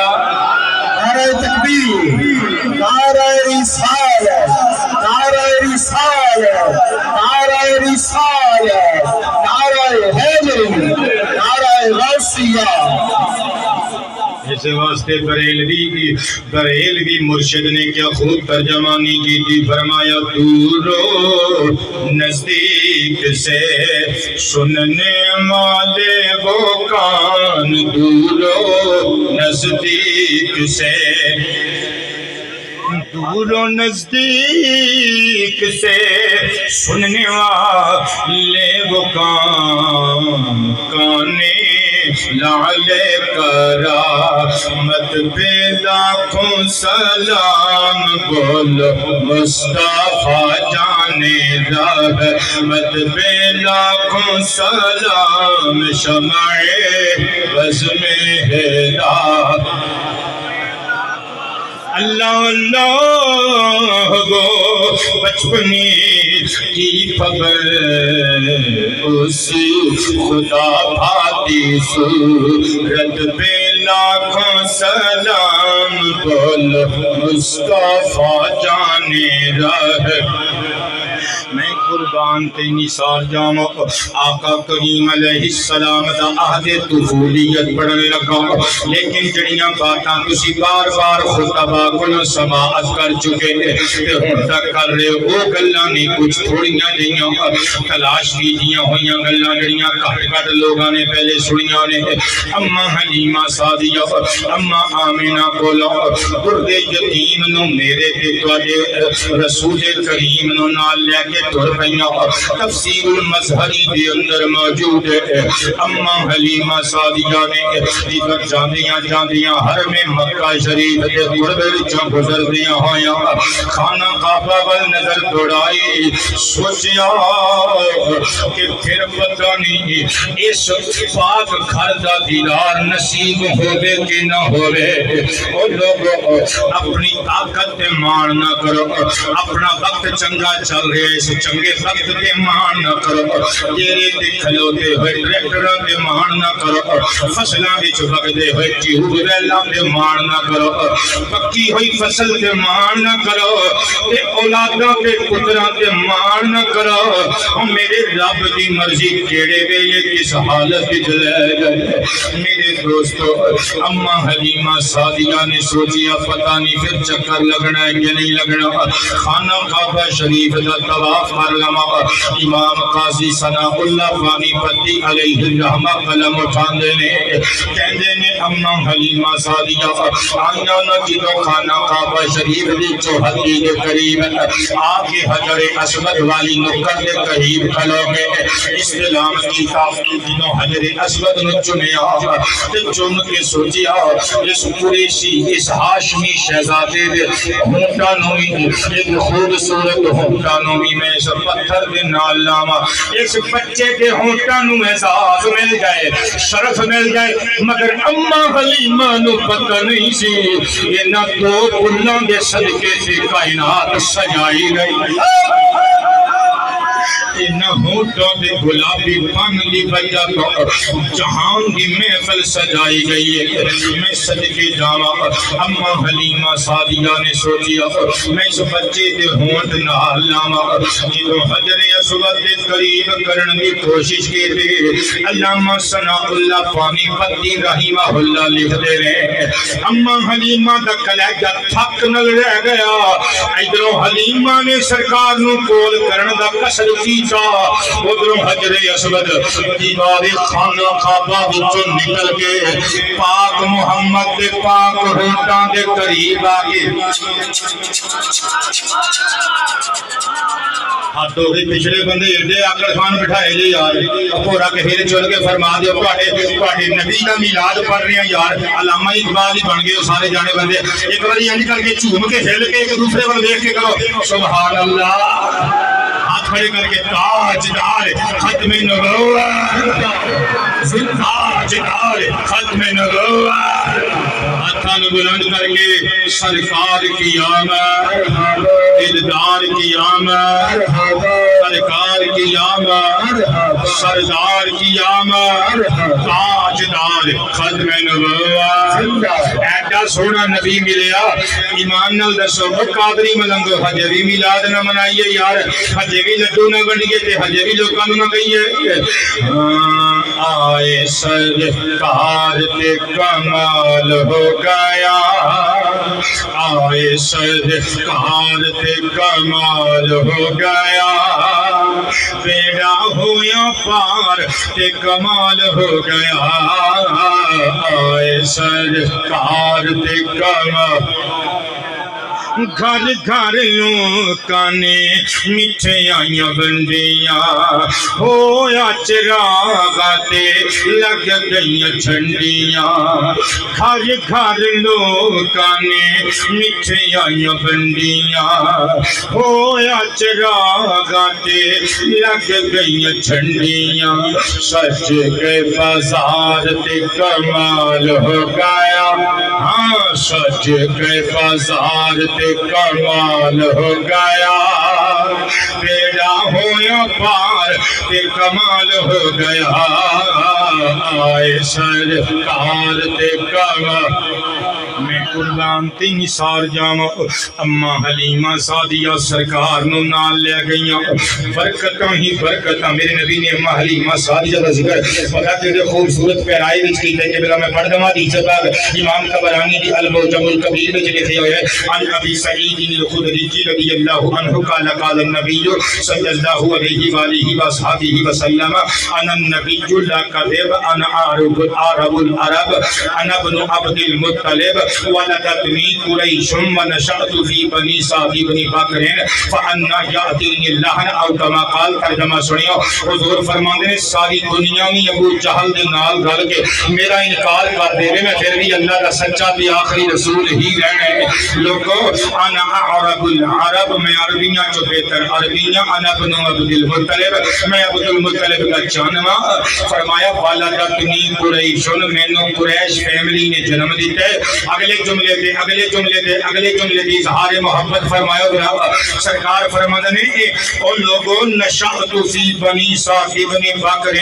نعرہ تکبیر نعرہ رسالت نعرہ رسالت نعرہ رسالت نعرہ حیدری نعرہ غوثیہ اس واسطے بریلوی مرشد نے کیا خوب ترجمانی کی تھی فرمایا دورو نزدیک سے سننے والے وہ کان دورو نزدیک سے دور و نزدیک سے سننے والے وہ کانے لعلے کرامت پہ لاکھوں سلام بول مصطفیٰ جانے رحمت پہ لاکھوں سلام شمع بزم ہدایت اللہ اللہ گو بچپنی کی خبر اس خدا بھاتی صورت پہ لاکھوں سلام بول مصطفیٰ جانے رہ میں قربان تے نثار جاواں آقا کریم علیہ السلام دا عہد طفولیت پڑھن لگا لیکن جڑیاں باتاں تسی بار بار خطبہ کول سماعت کر چکے تے ہن تک کر رہے او گلاں نہیں کچھ تھوڑیاں جیاں تلاش کیجیاں ہویاں گلاں جڑیاں گھٹ لوگاں نے پہلے سنیاں نے اما حلیمہ سعدیہ اما آمینہ کولوں درد یتیم نو میرے تے تواڈے رسول کریم نو نال لے کے تر پئیاں تفسیر المظہری دے اندر موجود ہے اما حلیمہ سعدیہ نے ادھر جاندیاں جاندیاں حرم مکہ شریف دے قرب وچوں گزردیاں ہویاں خانہ کعبہ ول نظر دوڑائی سوچیا کہ پھر پتہ نہیں اس پاک گھر دا دیدار نصیب ہوے کہ نہ ہوے او لوگو اپنی طاقت تے مان نہ کرو اپنا وقت چنگا چل رہا ہے اس چنگے وقت تے مان نہ کرو تیرے تے کھلوتے ہوئے ٹریکٹراں تے مان نہ کرو فصلاں وچ وگدے ہوئے ٹیوب ویلاں تے مان نہ کرو پکی ہوئی فصل تے مان نہ کرو تے اولاداں تے پتراں تے مان نہ کرو او میرے رب دی مرضی کیڑے ویلے کس حالت وچ لے گئے میرے دوستو اما حلیمہ سعدیہ نے سوچیا پتہ نہیں پھر چکر لگنا ہے کہ نہیں لگنا خانہ کعبہ شریف دا طواف کر لما امام قاضی ثناء اللہ پانی پتی علیہ الرحمہ قلم اٹھاندے نے کہندے نے اما حلیمہ سعدیہ آئینہ نہ جدو خانہ کعبہ شریف دی چوہدی کے قریب آگے حجر اسود والی نکر کے قریب کھلو گے اسلام کی تاختی جدو حجر اسود نے چنیا تے چن کے سوچیا اس قریشی اس ہاشمی شہزادے دے ہونٹاں نو ایک خوبصورت ہونٹاں نو میں اس پتھر دے نال لاواں اس بچے کے ہونٹاں نو اعزاز مل جائے شرف مل جائے مگر اما حلیمہ نو پتہ نہیں سی یہ نہ دو پھلاں دے صدقے سے کائنات سجائی گئی نہ ہونٹوں دے گلابی پن دی وجہ تو جہان دی محفل سجائی گئی ہے میں صدقے جاواں اما حلیمہ سعدیہ نے سوچیا میں اس بچے دے ہونٹ نال لاواں جدوں حجر اسود دے قریب کرن دی کوشش کیتی علامہ ثناء اللہ پانی پتی رحمہ اللہ لکھدے رہے اما حلیمہ دا کلیجہ تھک نہ رہ گیا ادھروں حلیمہ نے سرکار نو کول کرن دا کسر کیتا ادھروں حجر اسود دیوار خانہ کعبہ وچوں نکل کے پاک محمد دے پاک ہونٹاں دے قریب آ کے ہاتھوں کے پچھلے بندے ایڈے آکڑ خان بٹھائے جی یار پورا کہ پھر چل کے فرما دیو تواڈے نبی دا میلاد پڑھ رہے ہیں یار علامہ اقبال ہی بن گئے سارے جانے بندے ایک بار یہ نکل کے جھوم کے ہل کے ایک دوسرے پر دیکھ کے کرو سبحان اللہ ہاتھ کھڑے کر کے تاجدار ختم نبوت تاجدار ختم نبوت ہاتھوں بلند کر کے سرکار کی آمد دلدار کی آمد سرکار کی آمد سردار کی آمد تاجدار ختم نبوت ایڈا سونا نبی ملیا ایمان نال دسو قادری ملنگو ہجے بھی میلاد نہ منائیے یار ہجے بھی لڈو نہ بنڈیے تے ہجے بھی لوکاں نوں نہ کہیے آئے سرکار تے کمال ہو گیا آئے سرکار تے کمال ہو گیا بیڑا ہویا پار تے کمال ہو گیا آئے سرکار تے کمال گھر گھر لوکاں نے مٹھائیاں بنڈیاں ہویا چراغاں تے لگ گئیاں جھنڈیاں گھر گھر لوکاں نے مٹھائیاں بنڈیاں ہویا چراغاں تے لگ گئیاں جھنڈیاں سج کے بازار تے کمال ہو گیا ہاں سج کے بازار تے کمال ہو گیا بیڑا ہویا پار تے کمال ہو گیا آئے سرکار تے کمال میں قربان تے نثار جاواں اما حلیمہ سعدیہ سرکار نو نال لے گئیاں برکتاں ہی برکتاں میرے نبی نے اما حلیمہ سعدیہ دا ذکر پتہ تے خوبصورت پیرائی وچ کیتا کہ بلا میں پڑھ دواں حدیث پاک امام طبرانی دی المعجم الکبیر وچ لکھے ہوئے عن ابی سعید الخدری رضی اللہ عنہ قال قال النبی صلی اللہ علیہ وآلہ وصحبہ وسلم انا النبی لا کذب انا عرب العرب انا ابن عبد المطلب ولدتنی قریش ونشأت فی بنی سعد بن بکر فانا یاتینی اللعن او کما قال ترجمہ سنیو حضور فرماندے نے ساری دنیا میں ابو جہل دے نال رل کے میرا انکار کر دے میں پھر بھی اللہ کا سچا تے آخری رسول ہی رہنا ہے لوگوں انا عرب العرب میں عربیاں جو بہتر عربیاں انا ابن عبد المطلب میں عبد المطلب کا جانوا فرمایا ولدتنی قریش مینوں قریش فیملی نے جنم دیتا ہے اگلے جملے دے دی اظہار محبت فرمایا سرکار فرماتے ہیں او لوگوں نشأت فی بنی سعد بن بکر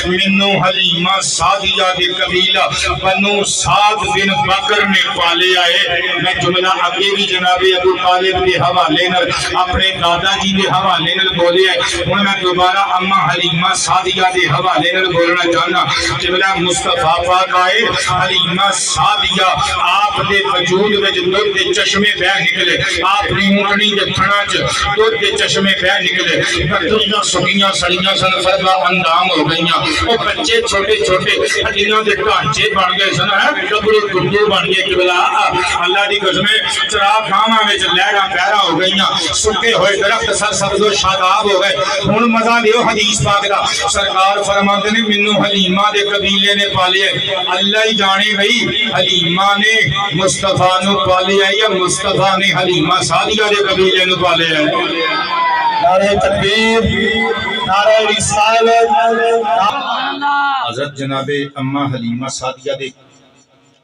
منو حلیمہ سعدیہ دے قبیلہ بنو سعد بن بکر نے پالے آئے میں جملہ آگے بھی جناب ابو طالب کے حوالے نال اپنے دادا جی کے حوالے نال بولے ہیں ہن میں دوبارہ اما حلیمہ سعدیہ کے حوالے نال بولنا چاہنا جملہ مصطفیٰ پاک آئے حلیمہ سعدیہ آپ دے وجود وچ دودھ دے چشمے بہ نکلے آپ دی اونٹنی دے تھنا چ دودھ دے چشمے بہ نکلے بکریاں سکیاں سڑیاں سن فردا اندام ہو گئیاں او بچے چھوٹے چھوٹے ہڈیاں دے ڈھانچے بن گئے سن کبرو گڈو بن گئے قبلہ اللہ دی قسم چراغ خانہ وچ لہراں پیرا ہو گئیاں سکے ہوئے درخت سر سبز و شاداب ہو گئے ہن مزہ لیو حدیث پاک دا سرکار فرماندے نے مینوں حلیمہ دے قبیلے نے پالے اللہ ہی جانے بھئی حلیمہ نے مصطفیٰ نو پالے ہے یا مصطفیٰ نے حلیمہ سعدیہ دے قبیلے نو پالے ہے نعرہ تکبیر نعرہ رسالت حضرت جناب اما حلیمہ سعدیہ دے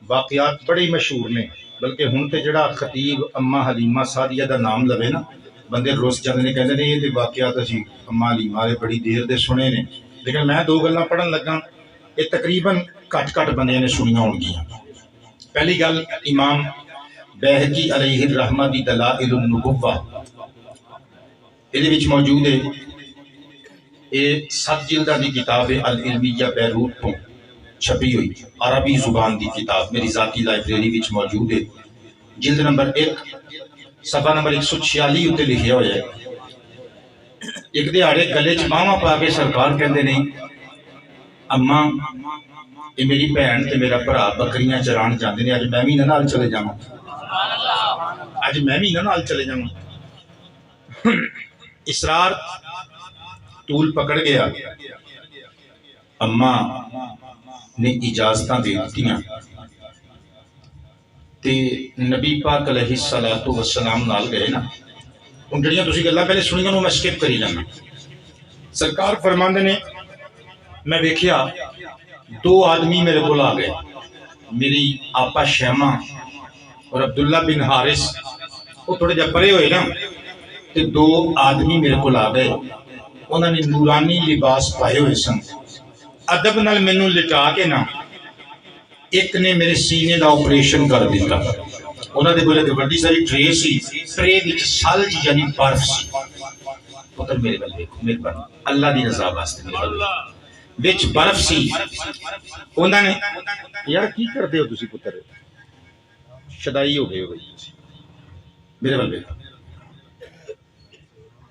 واقعات بڑے مشہور نے بلکہ ہن تے جڑا خطیب اما حلیمہ سعدیہ دا نام لوے نا بندے روز جاندے نے کہندے نے یہ تے واقعات اسی اما حلیمہ دے بڑی دیر دے سنے نے لیکن میں دو گلاں پڑھن لگا یہ تقریباً کٹ بندے نے سنیاں ہون گیاں پہلی گل امام بیہقی علیہ الرحمہ دی دلائل النبوہ یہ موجود ہے یہ 7 جلداں دی کتاب ہے العلمیہ بیروت تو چھپی ہوئی عربی زبان دی کتاب میری ذاتی لائبریری وچ موجود ہے جلد نمبر 1 صفحہ نمبر 146 اتنے لکھیا ہوا ہے ایک دیہاڑے گلے چ باواں پا کے سرکار کہندے نہیں اما یہ میری بہن تے میرا بھرا بکریاں چران جاندے نے اج میں بھی انہاں نال چلے جاواں اسرار طول پکڑ گیا اما نے اجازتاں دے دتیاں تے نبی پاک علیہ السلام نال گئے نا ان جڑیاں تسی گلاں پہلے سنیاں نوں میں سکپ کری جانا سرکار فرماندے نے میں دیکھیا دو آدمی میرے کو آ گئے، میری آپا شیمہ اور عبداللہ بن حارث، وہ تھوڑے جا پرے ہوئے نا، تے دو آدمی میرے کو آ گئے، انہوں نے نورانی لباس پائے ہوئے سن، ادب نال مینوں لٹا کے نا ایک نے میرے سینے دا آپریشن کر دیتا، انہوں نے بولے کہ بڑی ساری ٹرے سی، ٹرے وچ سالج یعنی برف سی، پتر میرے بل دیکھو میرے بل اللہ دی رضا واسطے میرے بل وچ برف سی، انہوں نے یار کی کر دے ہو تسی پتر شدائی ہو گئے ہو گئی میرے بل دیکھو،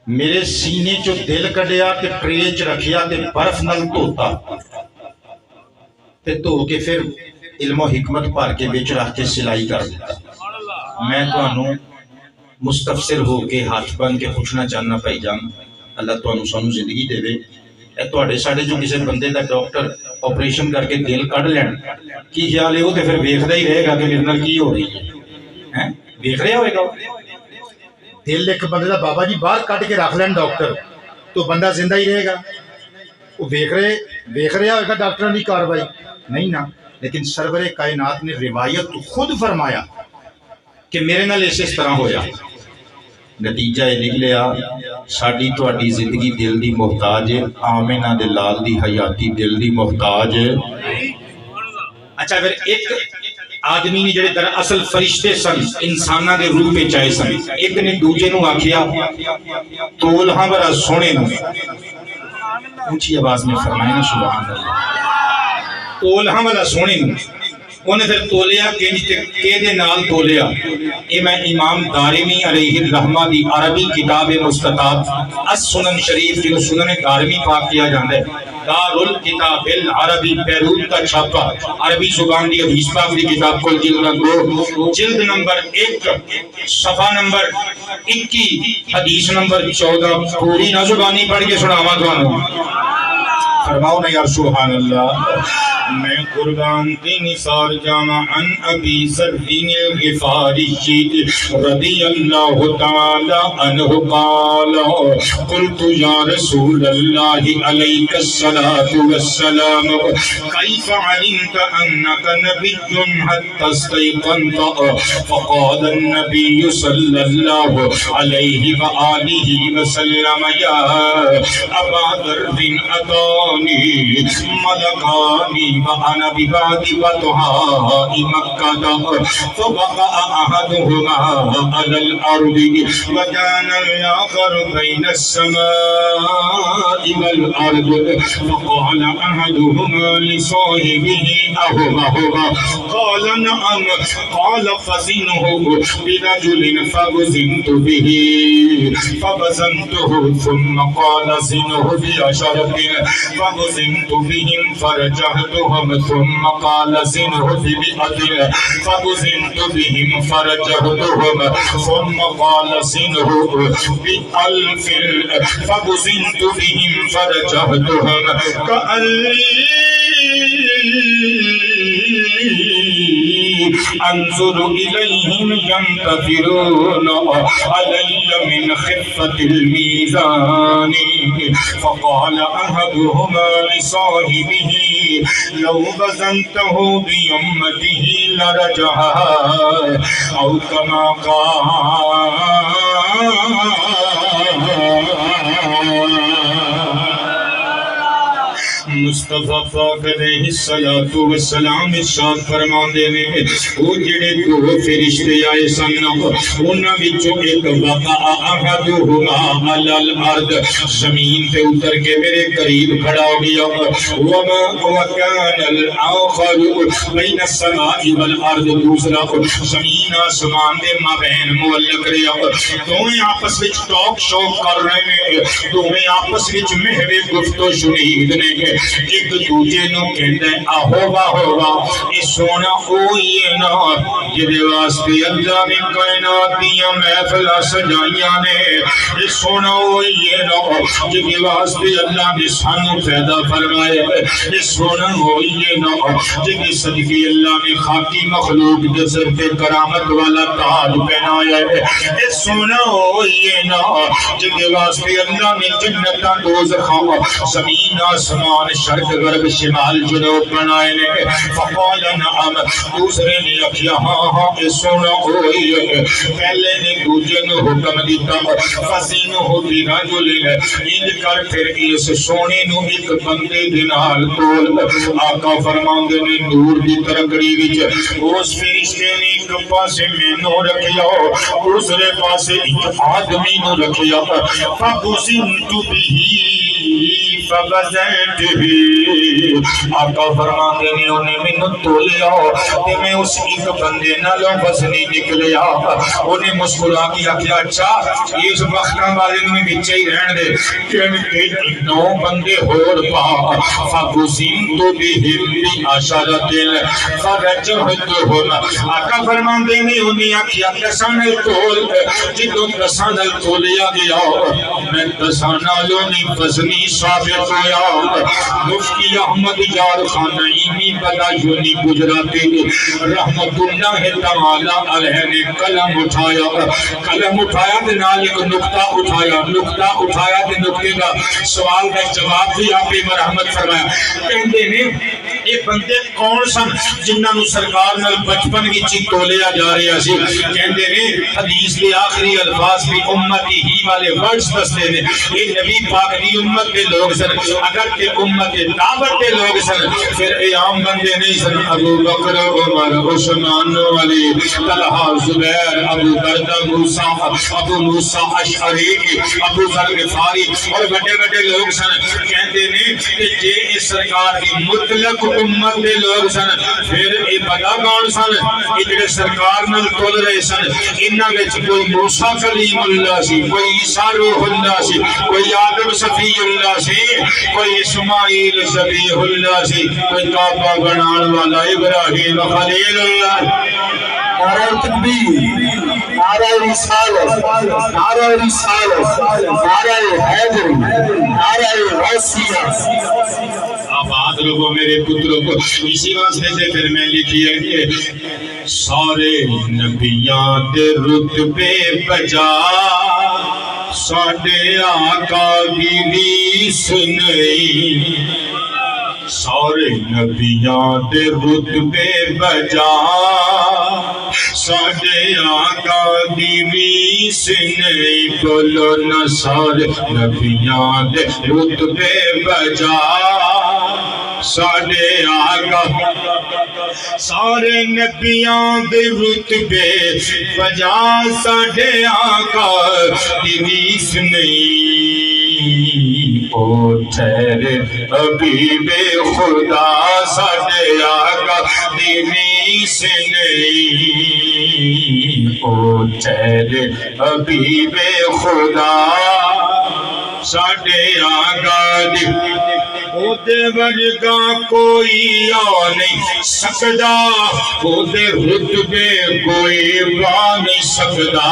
میرے سینے چو دل کڈیا تے ٹرے چ رکھیا تے برف نال دھوتا تے دھو کے پھر علم و حکمت بھر کے وچ رکھ کے سلائی کر دیتا۔ میں تانوں مستفسر ہو کے ہاتھ بن کے پوچھنا چاہنا پائی جان، اللہ تانوں سانوں زندگی دے اے تواڈے ساڈے جو کسی بندے دا ڈاکٹر آپریشن کر کے دل کڈ لین کی خیال ہے وہ تے پھر ویکھدا ہی رہے گا کہ میرے نال کی ہو رہی ہے، ویکھ رہا ہوئے گا دل ایک بندے دا بابا جی باہر کٹ کے رکھ لین ڈاکٹر تو بندہ زندہ ہی رہے گا، وہ ویکھ رہا ہوئے گا ڈاکٹر کی کاروائی نہیں نا، لیکن سرور کائنات نے روایت خود فرمایا کہ میرے نال اس طرح ہویا، نتیجہ یہ نکلیا ساڈی تہاڈی زندگی دل دی محتاج ہے، آمنہ دے لال دی حیاتی دل دی محتاج ہے۔ اچھا پھر ایک آدمی نے جڑے در اصل فرشتے سن انساناں دے روح میں چائے سن، ایک نے دوجے نو آکھیا تول ہاں بڑا سونے نو، اونچی آواز میں فرمائے نا سبحان اللہ، تول ہاں بڑا سونے نو، انہیں پھر تولیا کہ دے نال تولیا، اے میں امام دارمی علیہ الرحمہ دی عربی کتاب مستطاب السنن شریف جنہوں سنن دارمی پاک کیا جاندے دار الکتاب العربی بیروت کا چھاپا عربی زبان دی حدیث پاک دی کتاب کل جلد نمبر 1 صفحہ نمبر 21 حدیث نمبر 14 پوری نہ زبانی پڑھ کے سناواں تانوں، فرماؤ نا یار سبحان اللہ۔ میں قربان کی نثار جامع عن ابی ذر الغفاری رضی اللہ تعالی عنہ قال قلت یا رسول اللہ علیک الصلاة والسلام کیف علمت انک نبی حتی استیقنت، فقال النبی صلی اللہ علیہ وآلہ وسلم یا ابا ذر اتانی ملکانی وأنا ببعد بطحاء مكة فوقع أحدهما على الأرض وكان الآخر بين السماء والأرض فقال أحدهما لصاحبه أهما قال نعم قال فزنه برجل فوزنت به فوزنته ثم قال زنه بعشرة فوزنت بهم فرجعتهم ثم قال زنه بمئة فوزنت بهم فرجعتهم ثم قال زنه بألف فوزنت بهم فرجعتهم كأني انظر إليهم ينتظرون علي من خفة الميزان فقال أحدهما لصاحبه لو بزنته بيمته لرجعها أو كما قال مصطفیٰ پاک علیہ الصلوۃ والسلام ارشاد فرماندے نے وہ جڑے دو فرشتے آئے سن انہاں وچوں ایک وقع احدہما علی الارض زمین تے اتر کے میرے قریب کھڑا ہو گیا وما وكان الاخر بین السماء والارض دوسرا زمین آسمان دے مابین معلق رہا دونوں آپس وچ ٹاک شو کر رہے ہیں دونوں آپس وچ محو گفت و شنید نے ایک دوجے نو کہندے آہو واہو واہ اے سونا ہوئی ہے نا جدے واسطے اللہ نے کائنات دیاں محفلاں سجائیاں نے اے سونا ہوئی ہے نا جدے واسطے اللہ نے سانو پیدا فرمایا اے سونا ہوئی ہے نا جدے صدقے اللہ نے خاکی مخلوق دے سر پہ کرامت والا تاج پہنایا ہے اے سونا ہوئی ہے نا جدے واسطے اللہ نے جنتاں دوزخاں زمین آسمان شرق غرب شمال جنوب بنائے نے فقال نعم دوسرے نے اکھیا ہاں ہاں اے سونا ہوئی ہے پہلے نے دوجے نے حکم دیتا فزینو ہو دی رجل انج کر پھر اس سونے نو ایک بندے دے نال تول آقا فرماندے نے نور دی ترکڑی وچ اس فرشتے نے ایک پاسے مینوں رکھیا دوسرے پاسے ایک آدمی نو رکھیا فبزنت بھی فبزنت بھی آقا فرماندے نے انہیں میں تولیا تے میں اس ایک بندے نالوں وزنی نکلیا انہیں مسکرا کیا کیا اچھا اس وقتاں والے میں بچے ہی رہن دے کہ 9 بندے ہور پا فبزنت بھی عشرۃ فرجعتهم آقا فرماندے نے انہیں آکھیا کسان تول جدوں کسان تولیا گیا میں کسان نالوں نہیں وزنی ثابت ہویا مفتی احمد یار خان نعیمی بدایونی گجراتی رحمت اللہ تعالی علیہ نے قلم اٹھایا تے نال ایک نقطہ اٹھایا تے نقطے کا سوال کا جواب بھی آپ مرحمت فرمایا کہندے نے یہ بندے کون سن جنہاں نو سرکار نال بچپن وچ تولیا جا رہا سی کہندے نے حدیث کے آخری الفاظ بھی امتی ہی والے ورڈز دستے نے یہ نبی پاک دی امت کے لوگ سن اگر کہ امت دعوت کے لوگ سن پھر اے عام بندے نہیں سن ابو بکر عمر عثمان علی طلحہ زبیر ابو دردہ موسیٰ ابو موسیٰ اشعری ابو ذر غفاری اور بڑے بڑے لوگ سن کہتے نے کہ جے اس سرکار کی مطلق امت کے لوگ سن پھر اے پتہ کون سن ادھر سرکار نال تول رہے سن انہاں وچ کوئی موسیٰ کلیم اللہ سی کوئی عیسیٰ روح اللہ سی کوئی آدم صفی اللہ سی کوئی اسماعیل ذبیح اللہ سی کوئی کعبہ بنان والا ابراہیم خلیل اللہ نعرہ تکبیر نعرہ رسالت نعرہ حیدری نعرہ غوثیہ آباد لوگوں میرے پتروں کو اسی واسطے سے پھر میں لکھی ہے کہ سارے نبیاں دے رتبے بجا ساڈے آقا دی ریس نہیں سارے نبیاں دے رتبے بجا ساڈے آقا دی ریس نہیں بولو نہ سارے نبیاں دے رتبے بجا ساڈے آقا سارے نبیاں دے رتبے بجا ساڈے آقا دی ریس نہیں او ٹھہرے حبیب خدا ساڈے آقا دی ریس نہیں او ٹھہرے حبیب خدا ساڈے آقا دی او دے ورگا کوئی آ نہیں سکدا او دے رتبے کوئی پا نہیں سکدا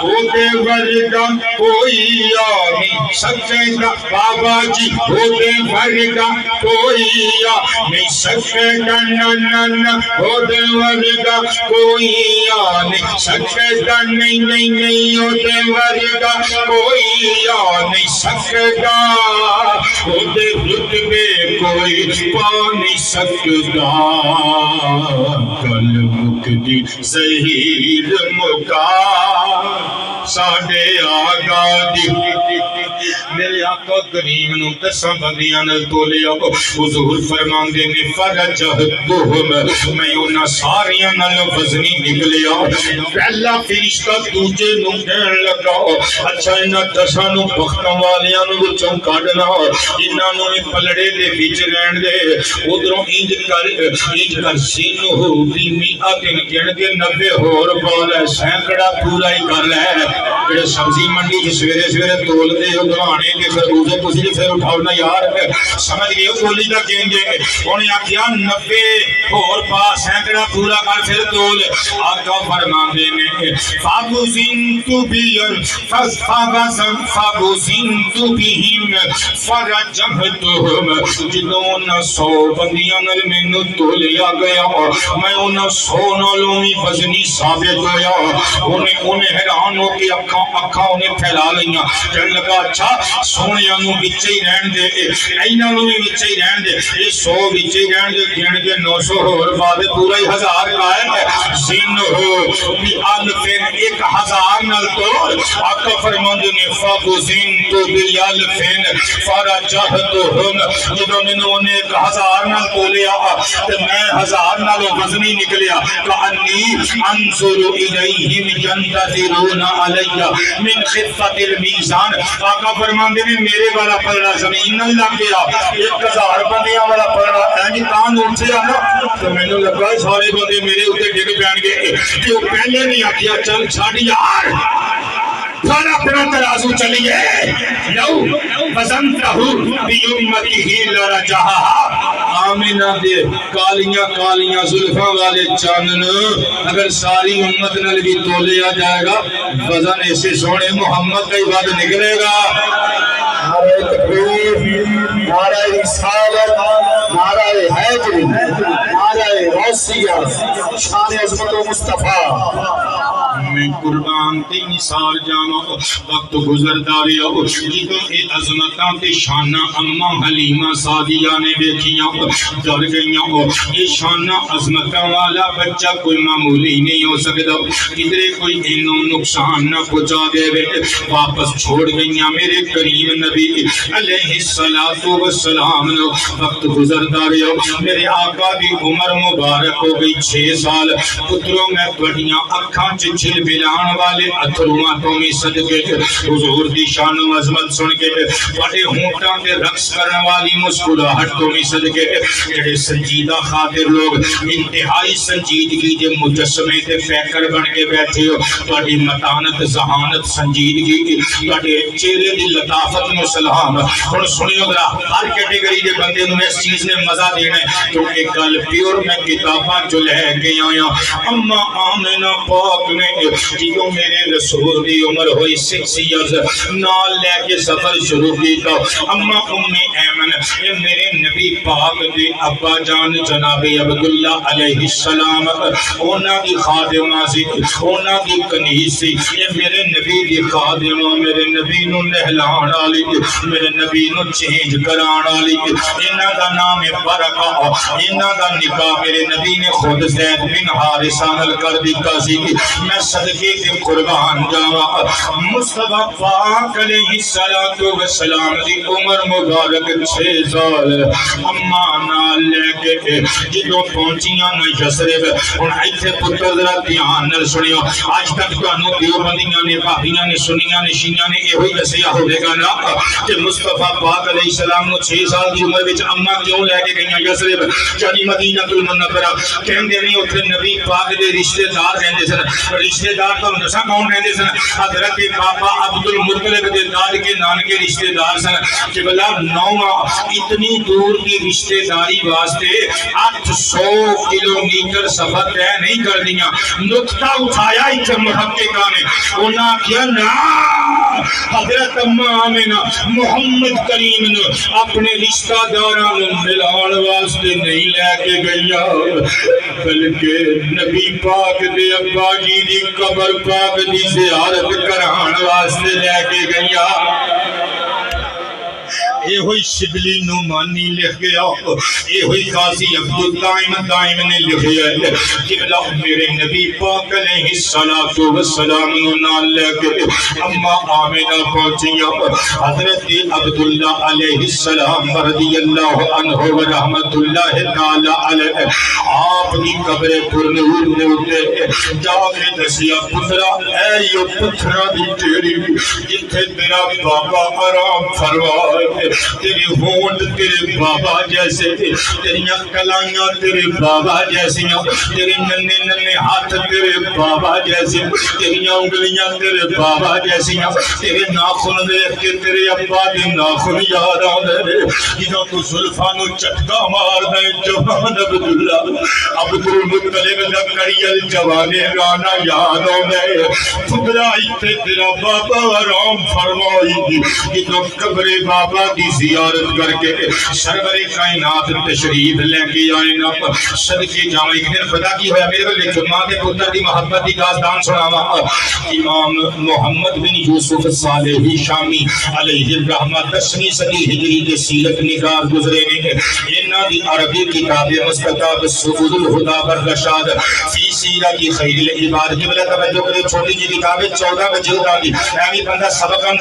او دے ورگا کوئی آ نہیں سکدا بابا جی او دے ورگا کوئی آ نہیں سکدا نہ او دے ورگا کوئی آ نہیں سکدا نہیں او دے ورگا کوئی آ نہیں سکدا او دے رتبے کوئی پا نہیں سکدا کل مکدی زہیر مکا ساڈے آقا دی میرے آقا کریم نو دساں بندیاں نال تولیا حضور فرماندے نے فرجعتهم میں انہاں ساریاں نال وزنی نکلیا پہلا فرشتہ دوجے نو کہن لگا اچھا انہاں دساں نو بختاں والیاں نو وچوں کڈنا انہاں نو پلڑے دے وچ رہن دے ادھروں انج کر سینو دی میعتن گن کے 90 ہور پال ہے سینکڑا پورا ہی کر لے جڑے سبزی منڈی جی سویرے سویرے تول دے دوانے کے خربوزے تسی پھر اٹھاؤ نا یار سمجھ گئے تولی دا کہیں گے انہیں آکھیا 90 ہور پا سینکڑا پورا کر پھر تول آقا فرماندے نے فَابُزِنْتُ بِهِمْ فَرَجَمْتُهُمْ جدوں نہ 100 بندیاں نال مینوں تولیا گیا میں انہاں 100 نالوں بھی وزنی ثابت ہویا انہیں حیران ہو کے اکھاں انہیں پھیلا لئیاں کہنے لگا اچھا سونیاں نوں وچ ہی رہن دے ایناں نوں بھی وچ ہی رہن دے یہ 100 وچ ہی رہن دے گن کے 900 ہور بعد پورا ہی 1000 قائم ہے زن ہو بھی الفین 1000 نال تول آقا فرماندے نے فَابُزِنْتُ بِالْفِن فَرَجَحْتُهُمْ جدوں مینوں نے 1000 نال تولیا تے میں 1000 نال وزنی نکلیا کأنی انظر الیہم ینتظرون علی من خفۃ المیزان آقا فرماندے نے میرے والا پلڑا زمین نال لگ گیا 1000 بندیاں والا پلڑا اینی تان اٹھیا نا تے مینوں لگا سارے بندے میرے اوتے ڈگ پین گے کہ وہ پہلے نہیں آکھیا چل چھڈ یار پھر اپنا ترازو چلیے لو وزنتہو بیمتہی لرجہا آمینہ دے کالیاں کالیاں زلفاں والے چانن اگر ساری امت نل بھی تولے آ جائے گا وزن ایسے سونے محمد کا ہی بعد نکلے گا نعرہ تکبیر نعرہ رسالت نعرہ حیدری نعرہ غوثیہ شان عظمت و مصطفیٰ میں قربان تے نثار جاواں وقت گزردا رہیا جدوں اے عظمتاں تے شاناں اماں حلیمہ سعدیہ نے دیکھیاں ڈر گئیاں یہ شاناں عظمتاں والا بچہ کوئی معمولی نہیں ہو سکدا کدھرے کوئی اینوں نقصان نہ پہنچا دے واپس چھوڑ گئیاں میرے کریم نبی علیہ الصلوۃ والسلام وقت گزردا رہیا میرے آقا دی عمر مبارک ہو گئی 6 سال پتروں میں بڑیاں اکھاں چل بلان والے اتھرواں تو میں صدقے حضور دی شان و عظمت سن کے بڑے ہونٹاں دے رقص کرنے والی مسکراہٹ تو میں صدقے جڑے سنجیدہ خاطر لوگ انتہائی سنجیدگی دے مجسمے تے فیکر بن کے بیٹھے ہو تہاڈی متانت ذہانت سنجیدگی تہاڈے چہرے دی لطافت نو سلام ہن سنیو ذرا ہر کیٹیگری دے بندے نوں اس چیز نے مزہ دینا ہے کیونکہ گل پیور میں کتاباں جو لے کے آیا اما آمنہ پاک نے جیوں میرے رسول دی عمر ہوئی 6 ایئرز نال لے کے سفر شروع کیتا اما ام ایمن یہ میرے نبی پاک دے ابا جان جناب عبداللہ علیہ السلام انہاں دی خادمہ سی انہاں دی کنیز سی یہ میرے نبی دی خادمہ میرے نبی نو نہلان والی میرے نبی نو چینج کران والی انہاں دا نام برکہ انہاں دا نکاح میرے نبی نے خود زید بن حارثہ نال کر دتا سی میں صدقے کے قربان جاواں مصطفیٰ پاک علیہ الصلوۃ والسلام دی عمر مبارک 6 سال اما نال لے کے جدوں پہنچیاں نہ یثرب ہن ایتھے پتر ذرا دھیان نال سنیو اج تک تانوں دیوبندیاں نے بھابیاں نے سنیاں نے شیعیاں نے ایہو ہی دسیا ہوے گا نا کہ مصطفیٰ پاک علیہ السلام نو 6 سال دی عمر وچ اما کیوں لے کے گئیاں یثرب یعنی مدینہ المنورہ کہندے نہیں اوتھے نبی پاک دے رشتہ دار رہندے سن رشتہ دار تو نسا کون رہندے سن حضرت بابا عبد المطلب دے داد کے نانکے رشتہ دار سن کہ بلا نوواں اتنی دور کی رشتہ داری واسطے 800 کلومیٹر سفر طے نہیں کر دیاں نقطہ اٹھایا ایتھے محققاں نے انہاں کیا نا حضرت اما آمنہ محمد کریم نے اپنے رشتہ داراں نوں ملان واسطے نہیں لے کے گئیاں بلکہ نبی پاک دے ابا جی دی قبر پاک دی زیارت کران واسطے لے کے گیا یہ ہوئی شبلی نعمانی لکھ گیا یہ ہوئی قاضی عبدالدائم دائم نے لکھیا ہے کہ میرے نبی پاک علیہ الصلوۃ والسلام نال لے کے اما آمنہ پہنچیا حضرت عبداللہ علیہ السلام رضی اللہ عنہ و رحمت اللہ تعالی علیہ آپ کی قبر پر نور دے اوتے جا کے دسیا پترا اے یو پتھرا دی تیری جتھے تیرا بابا آرام فرمائے تیرے ہونٹ تیرے بابا جیسے، تیریاں کلائیاں تیرے بابا جیسیاں، تیرے ننے ننے ہاتھ تیرے بابا جیسے، تیریاں انگلیاں تیرے بابا جیسیاں، تیرے ناخن دیکھ کے تیرے ابا دے ناخن یاد آندے نے، جدوں تو زلفاں نو چٹکا مار دے جوان عبد المطلب دا کڑیل جوانے گانا یاد آندے، خدا ایتھے تیرا بابا آرام فرمائی، جدوں قبر بابا دی زیارت کر کے سرور کائنات تشریف لے کے آئے نا، صدقے جاواں ایک دن پتہ کی ہویا میرے کو جمعہ کے پتر دی محبت دی داستان سناواں، امام محمد بن یوسف صالحی شامی علیہ الرحمہ 10ویں صدی ہجری کے سیرت نگار گزرے نے، انہاں دی عربی کتاب مستطاب سبل الہدی والرشاد فی سیرہ کی خیر العباد کی بلا توجہ کرے، چھوٹی جی کتاب 14 جلد آ گئی، ایویں بندہ سبقن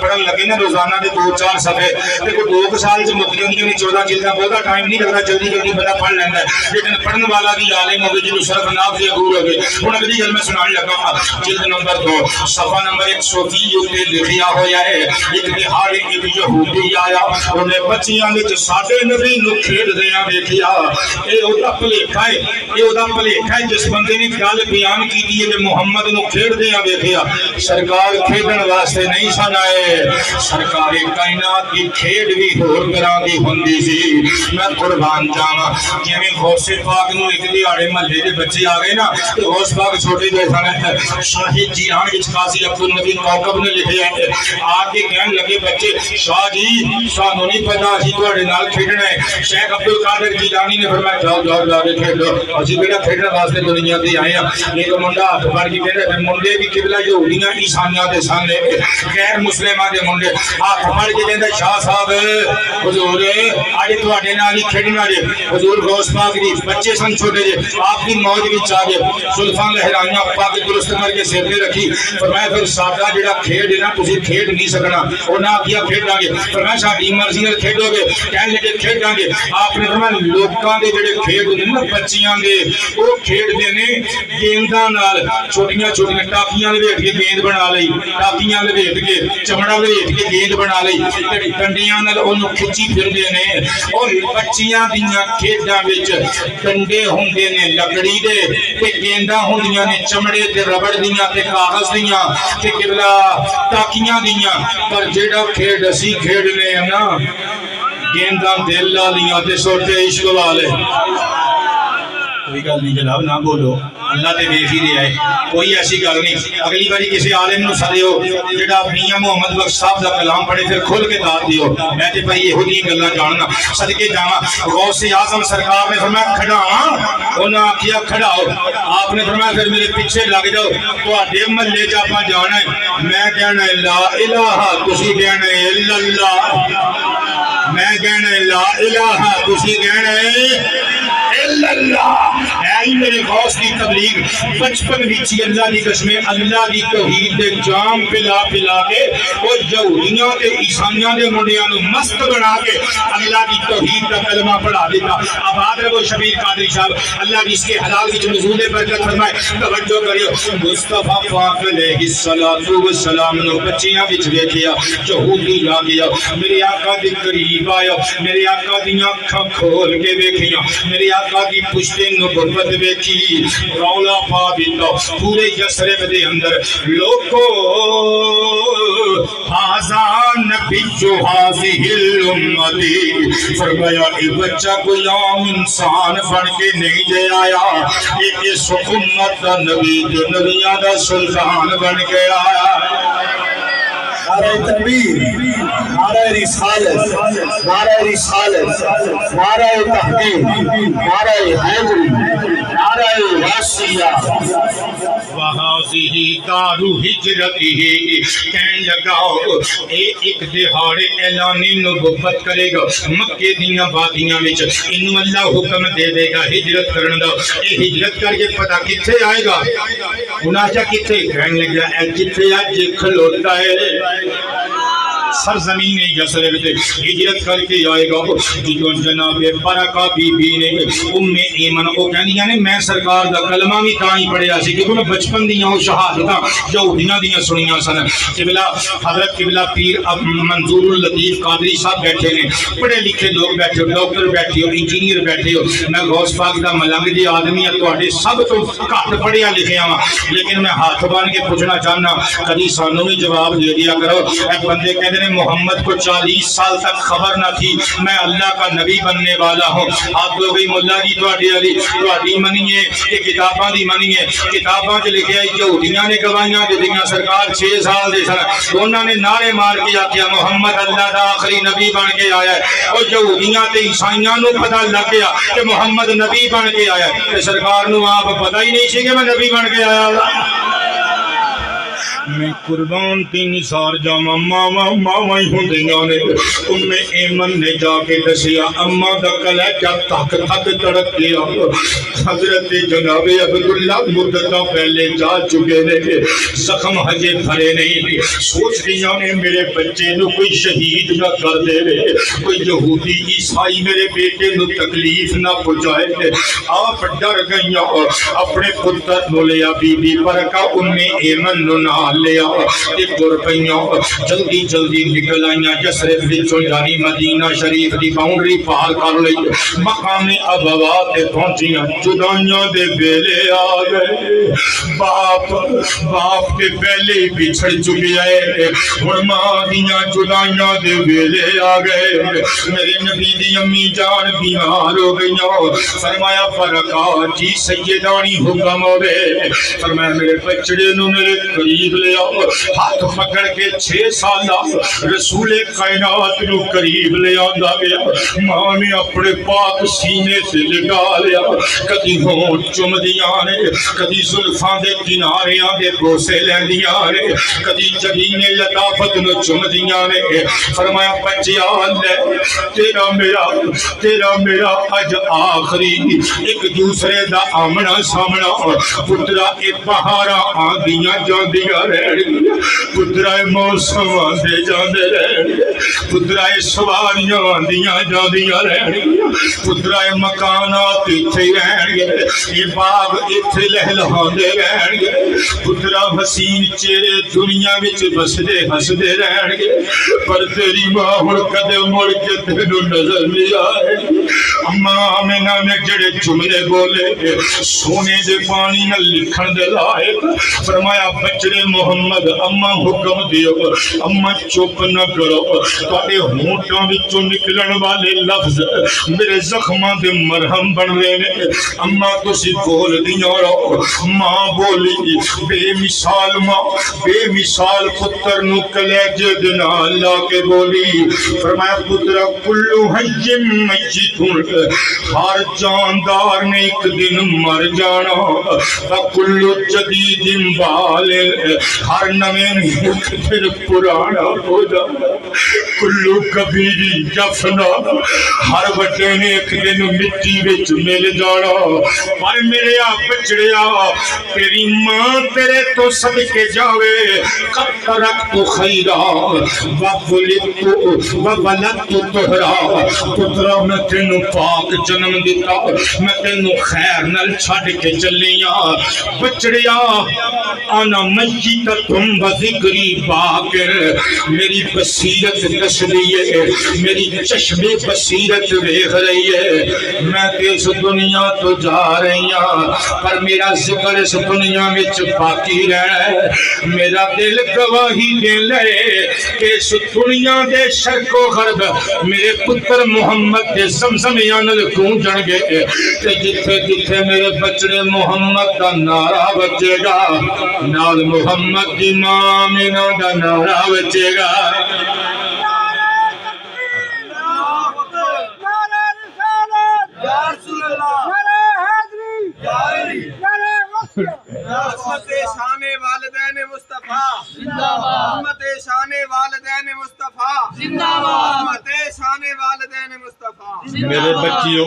پڑھن لگے نا روزانہ دے 2-4 صفحے تے کوئی 2 سال چ مک جاندیاں نے 14 جلداں، بہت ٹائم نہیں لگدا، جلدی جلدی بندہ پڑھ لیندا ہے، لیکن پڑھن والا بھی عالم ہوے جنوں صرف ناف سے عبور ہوے۔ ہن اگلی گل میں سنان لگا، جلد نمبر 2 صفحہ نمبر 120 تے لکھیا ہویا ہے، ایک دہاڑ ایک یہودی آیا، اونے بچیاں وچ ساڈے نبی نو کھیڈدیاں ویکھیا، اے اودا بھلیکھا ہے جس بندے نے گل بیان کیتی ہے کہ محمد نو کھیڈدیاں ویکھیا، سرکار کھیڈن واسطے نہیں سن آئے، سرکار کائنات کی کھیڈ بھی ہور طرح دی ہوندی سی، میں قربان جاواں، جویں غوث پاک نو ایک دیہاڑے محلے دے بچے آ گئے نا، تے غوث پاک چھوٹے جے سن، شاہد جیران وچ قاضی عبد النبی کوکب نے لکھیا ہے، آ کے کہن لگے بچے، شاہ جی سانو نہیں پتہ اسی تواڈے نال کھیڈنا ہے، شیخ عبد القادر جیلانی نے فرمایا جاؤ جاؤ جا کے کھیڈو، اسی بیٹا کھیڈن واسطے دنیا تے آئے ہیں، ایک منڈا ہاتھ پھڑ کے کہندا منڈے بھی قبلہ یہودیاں عیسائیاں دے سامنے غیر مسلماں دے منڈے ہاتھ پھڑ کے کہندا شاہ صاحب حضور اج تواڈے نال ہی کھیڈنا جے، حضور غوث پاک دی بچے سن چھوٹے جے، آپ دی موج وچ آ گئے، زلفاں لہرائیاں پاک درست کر کے سر تے رکھی، فرمایا پھر ساڈا جڑا کھیڈ ہے نا تسی کھیڈ نہیں سکنا، انہاں کیا کھیڈاں گے، فرمایا ساڈی مرضی نال کھیڈو گے، کہن لگے کھیڈاں گے، آپ نے فرمایا لوکاں دے جڑے کھیڈ ہوندے نا بچیاں دے او کھیڈدے نے گینداں نال، چھوٹیاں چھوٹیاں ٹاکیاں لپیٹ کے گیند بنا لئی، ٹاکیاں لپیٹ کے چمڑا لپیٹ کے گیند بنا لئی، تے ڈنڈیاں نال اونوں کھچی پھردے نے، اور بچیاں دیاں کھیڈاں وچ ڈنڈے ہوندے نے لکڑی دے تے گینداں ہوندیاں نے چمڑے تے ربڑ دیاں تے کاغذ دیاں تے قبلہ ٹاکیاں دیاں، پر جیڑا کھیڈ اسی کھیڈنے ہیں نا گینداں دل والیاں تے سوٹے عشق والے، کوئی گل نہیں جناب نہ بولو، اللہ تے دیکھ ہی رہا ہے، کوئی ایسی گل نہیں، اگلی باری کسی عالم نو سدیو جڑا میاں محمد بخش صاحب دا کلام پڑھے پھر کھل کے داد دیو، میں تے بھائی یہو جی گلاں جاننا، صدقے جاواں، غوث اعظم سرکار نے فرمایا کھڑا، انہاں آکھیا کھڑاؤ، آپ نے فرمایا پھر میرے پیچھے لگ جاؤ، تواڈے محلے چ آپاں جانا ہے، میں کہنا ہے لا الہ، تسی کہنا ہے الا اللہ، میں کہنا ہے لا الہ، تسی کہنا ہے الا اللہ، اے میرے غوث کی تبلیغ بچپن وچ اللہ دی قسم اللہ دی توحید دے جام پلا پلا کے او یہودیاں تے عیسائیاں دے منڈیاں نو مست بنا کے اللہ دی توحید دا کلمہ پڑھا دیتا۔ آباد رہو شبیر قادری صاحب، اللہ کی اس کے حلال وچ نزول برکت فرمائے، توجہ کریو، مصطفیٰ پاک علیہ الصلوۃ والسلام نو بچیاں وچ ویکھیا، یہودی آ گیا، میرے آقا دے قریب آیا، میرے آقا دی اکھاں کھول کے ویکھیاں، میرے آقا کی پشت نبوت ویکھی، رولا پا دیتا پورے یثرب دے اندر، لوگو ھذا نبی ھذہ الامۃ، فرمایا اے بچہ کوئی عام انسان بن کے نہیں جے آیا، اے اس امت دا نبی جو نبیاں دا سلطان بن کے آیا۔ نعرہ تکبیر، نعرہ رسالت، نعرہ رسالت، نعرہ تحقیق، نعرہ حیدری، نعرہ غوثیہ، وہذہ دار ہجرتہ، کہنے لگا اے ایک دہاڑے اعلان نبوت کرے گا مکے دیاں وادیاں وچ، انہوں اللہ حکم دے دے گا ہجرت کرن دا، اے ہجرت کر کے پتہ کتھے آئے گا، انہاں چا کتھے، کہنے لگا اے جتھے اج کھلوتا ہے سرزمین یثرب سے ہجرت کر کے آئے گا جو جناب برکہ بی بی نے ام ایمن کو کہندیاں نے میں سرکار دا کلمہ بھی تاں ہی پڑھیا سی کیونکہ میں بچپن دیاں او شہادتاں یہودیاں دیاں سنیاں سن قبلہ حضرت قبلہ پیر منظور اللطیف قادری صاحب بیٹھے نے پڑھے لکھے لوگ بیٹھے ہو ڈاکٹر بیٹھے ہو انجینئر بیٹھے ہو میں غوث پاک دا ملنگ جی آدمی ہے تواڈے سب تو گھٹ پڑھیا لکھیا وا لیکن میں ہاتھ بن کے پوچھنا چاہنا کبھی سانوں بھی جواب دے دیا کرو ایک بندے کہتے ہیں محمد کو 40 سال تک خبر نہ تھی میں اللہ کا نبی بننے والا ہوں آپ لوگ ملا جی تواڈی منیے کہ کتاباں دی منیے کتاباں چ لکھیا یہودیاں نے گواہیاں دتیاں سرکار 6 سال دے سن انہاں نے نعرے مار کے آکھیا محمد اللہ دا آخری نبی بن کے آیا ہے اور یہودیاں تے عیسائیاں نو پتہ لگ گیا کہ محمد نبی بن کے آیا ہے تے سرکار نو آپ پتہ ہی نہیں سی کہ میں نبی بن کے آیا ہوں میں قربان تین سار جاما ماما ہی ہوندیاں نے ام ایمن نے جا کے دسیا اما دا کلیجہ تک تک تڑک گیا حضرت جناب عبداللہ مدتاں پہلے جا چکے نے زخم ہجے بھرے نہیں سوچ دیاں نے میرے بچے نو کوئی شہید نہ کر دے کوئی یہودی عیسائی میرے بیٹے نو تکلیف نہ پہنچائے آپ ڈر گئیاں اپنے پتر نو لیا بی بی برکہ ام ایمن نو نال لیا ایک دو روپیاں جلدی جلدی نکل آئیاں یثرب وچوں یعنی مدینہ شریف دی باؤنڈری پار کر لئی مقام ابوا تے پہنچیاں جدائیاں دے ویلے آ گئے باپ کے پہلے ہی بچھڑ چکے آئے ہن ماں دیاں جدائیاں دے ویلے آ گئے میرے نبی دی امی جان بیمار ہو گئیاں فرمایا برکہ جی سیدانی حکم ہوے فرمایا میرے بچڑے نو میرے قریب لے ہاتھ پکڑ کے 6 سالہ رسول کائنات نو قریب لے آندا گیا ماں نے اپنے پاک سینے سے لگا لیا کدی ہونٹ چم دیاں نے کدی زلفاں دے کناریاں دے بوسے لیندیاں نے کدی جبین لطافت نو چم دیاں نے فرمایا بچیا لے تیرا میرا اج آخری ایک دوسرے دا آمنا سامنا پترا اے بہاراں آندیاں جاندیاں پترائے موسم آندے جاندے رہن پترائے سواریاں آندیاں جاندیاں رہن پترائے مکانات اتھے رہن گے یہ باغ اتھے لہلہاندے رہن گے پترا حسین چہرے دنیا وچ بسدے ہسدے رہن گے پر تیری ماں ہن کدے مڑ کے تینوں نظر نہیں آئے اماں آمنہ نے جڑے جملے بولے سونے دے پانی نہ لکھن دے لائق فرمایا بچڑے محمد اما حکم دیو اما چپ نہ کرو تواڈے ہونٹاں وچوں نکلن والے لفظ میرے زخماں دے مرہم بن رہے نے اما تسی بول دیاں رہو ماں بولی بے مثال پتر نو کلیجے دے نال لا کے بولی فرمایا پترا کلو حی میت ہر جاندار نے ایک دن مر جانا کلو جدید بال ہر نویں ایک دن پرانا ہو جانا کلو کبیری جفنا ہر بچے نے ایک دن مٹی وچ مل جانا پر میرے بچڑیا تیری ماں تیرے تو صدقے جاوے قد ترکت خیرا وولدت طہرا پترا میں تینوں پاک جنم دیتا میں تینوں خیر نال چھڈ کے چلیاں بچڑیا انا میتۃ وذکری باقر میری بصیرت دس رہی ہے میری چشم بصیرت دیکھ رہی ہے میں تے اس دنیا تو جا رہی ہوں پر میرا ذکر اس دنیا وچ باقی رہنا ہے میرا دل گواہی دے لے کہ اس دنیا دے شرق و غرب میرے پتر محمد دے زمزمیاں نال گونجن گے تے جتھے جتھے میرے بچڑے محمد دا نعرہ بچے گا نال محمد دی ماں آمنہ دا نعرہ بچے گا یا رسول اللہ، یا حیدری، یا علی، یا عظمت شان والدین مصطفیٰ عظمت شان والدین مصطفیٰ عظمت شان والدین مصطفیٰ. میرے بچیو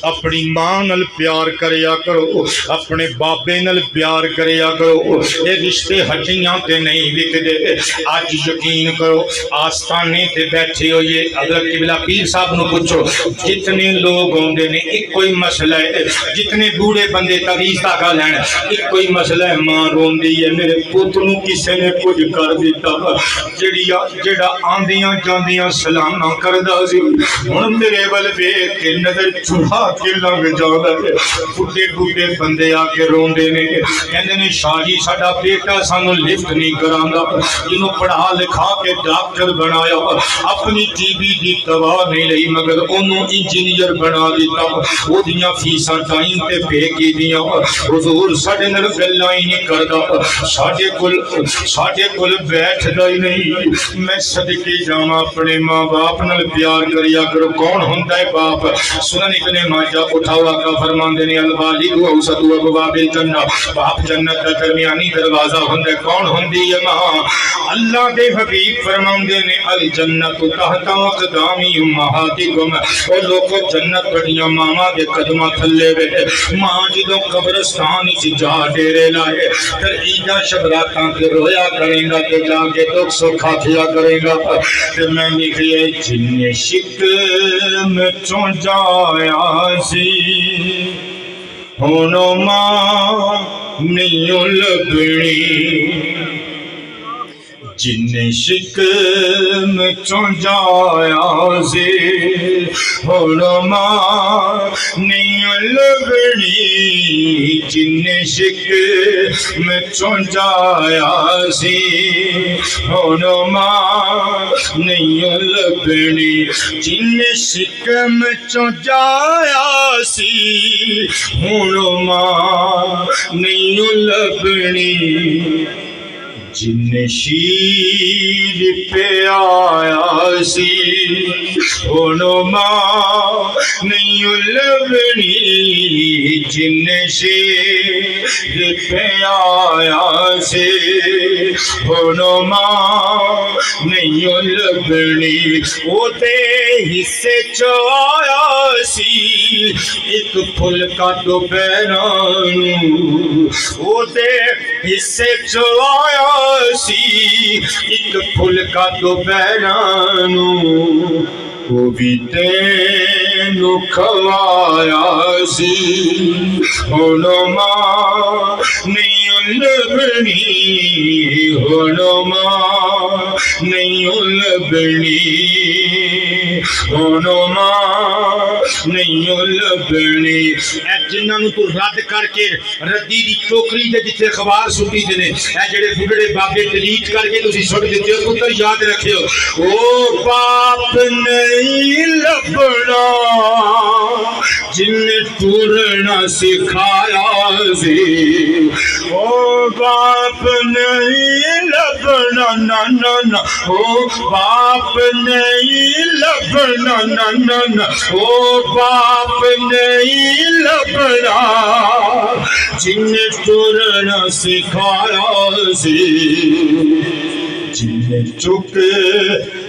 اپنی ماں نال پیار کریا کرو، اپنے بابے نال پیار کریا کرو. اے رشتے ہٹیاں تے نہیں وکدے. اج یقین کرو آستانے تے بیٹھے ہو یہ حضرت قبلہ پیر صاحب نو پوچھو جتنے لوگ ہوندے نے ایک کوئی مسئلہ ہے، جتنے بوڑھے بندے تعویذ دا گل ہیں ایک کوئی مسئلہ ہے. ماں روندی ہے میرے پوت نو کسے نے کچھ کر دیتا، جڑا آندیاں جاندیاں سلام کردا سی ہن میرے ول ویکھ کے نظر چڑھا کے لنگ جاندا ہے. بڈھے بڈھے بندے آ کے روندے نے کہندے نے شاہ جی ساڈا بیٹا سانو لفٹ نہیں کراندا، جنوں پڑھا لکھا کے ڈاکٹر بنایا، اپنی ٹی بی دی دوا نہیں لئی مگر اونوں انجینئر بنا دیتا، او دیاں فیساں ٹائم تے پے کی دیاں. حضور ساڈے نال گلاں ہی نہیں کردا، ساڈے کول بیٹھدا ہی نہیں. میں صدقے جاواں اپنے ماں باپ نال پیار کریا کرو. کون ہوندا ہے باپ؟ سنن ابن ماجہ اٹھاوا کا فرماندے نے الوالد اوسط ابواب الجنہ، باپ جنت دا درمیانی دروازہ ہوندا ہے. کون ہوندی ہے ماں؟ اللہ دے حبیب فرماندے نے الجنت تحت اقدام امہاتکم، او لوگو جنت بڑیاں ماواں دے قدماں تھلے وے. ماں جدوں قبرستان وچ جا ڈیرے لائے پھر عیداں شبراتاں تے رویا کرے گا تے جا کے دکھ سکھ آکھیا کرے گا. تے میں نکلے جن شکم چوں جایا سی ہن ماں نہیں لبنی، جن شکم چوں جایا سی ہن ماں نہیں لبنی، جن شکم چوں جایا سی ہن ماں نہیں لبنی، جن شکم چوں جایا سی ہن ماں نہیں لبنی، جن شیر پہ آیا سی ہن ماں نہیں لبنی، جن شیر پہ آیا سی ہن ماں نہیں لبنی. او تے حصے چ آیا سی ایک پھل کا دوپہراں نوں، او تے حصے چ آیا سی ایک پھل کا دوپہراں نوں، وہ بھی تینوں کھوایا سی ہن ماں نہیں لبنی، ہن ماں نہیں لبنی، ہن ماں نہیں لبنی. اے جنہاں نوں تو رد کر کے ردی دی ٹوکری دے جتھے اخبار سٹی دے نے، اے جڑے بڈھڑے بابے ڈیلیٹ کر کے تسی سٹ دتے ہو، پتر یاد رکھیو او باپ نہیں لبنا جن ٹرنا سکھایا سی، او باپ نہیں لبنا نا نا نا، او باپ نہیں لبنا نا نا نا، او باپ نہیں لبنا جن ٹرنا سکھایا سی، جن چک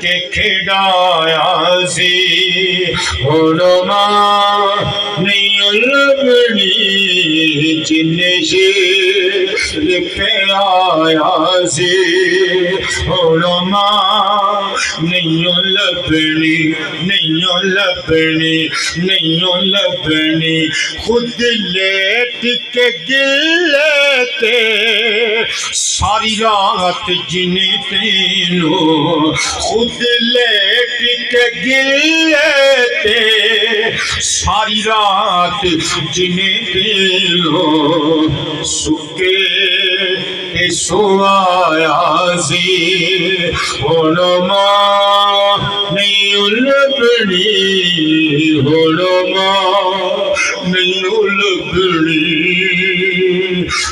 کے کھڑایا سی ہن ماں نہیں لبنی، جن شیر پہ آیا سی ہن ماں نہیں لبنی، نہیں لبنی، نہیں لبنی. خود لیٹ کے گلے تے ساری رات جنے تینوں، خود لیٹ کے گلے تے ساری رات جنے تینوں، سکے تے سوایا سی ہن ماں نہیں لبنی، ہن ماں نہیں لبنی،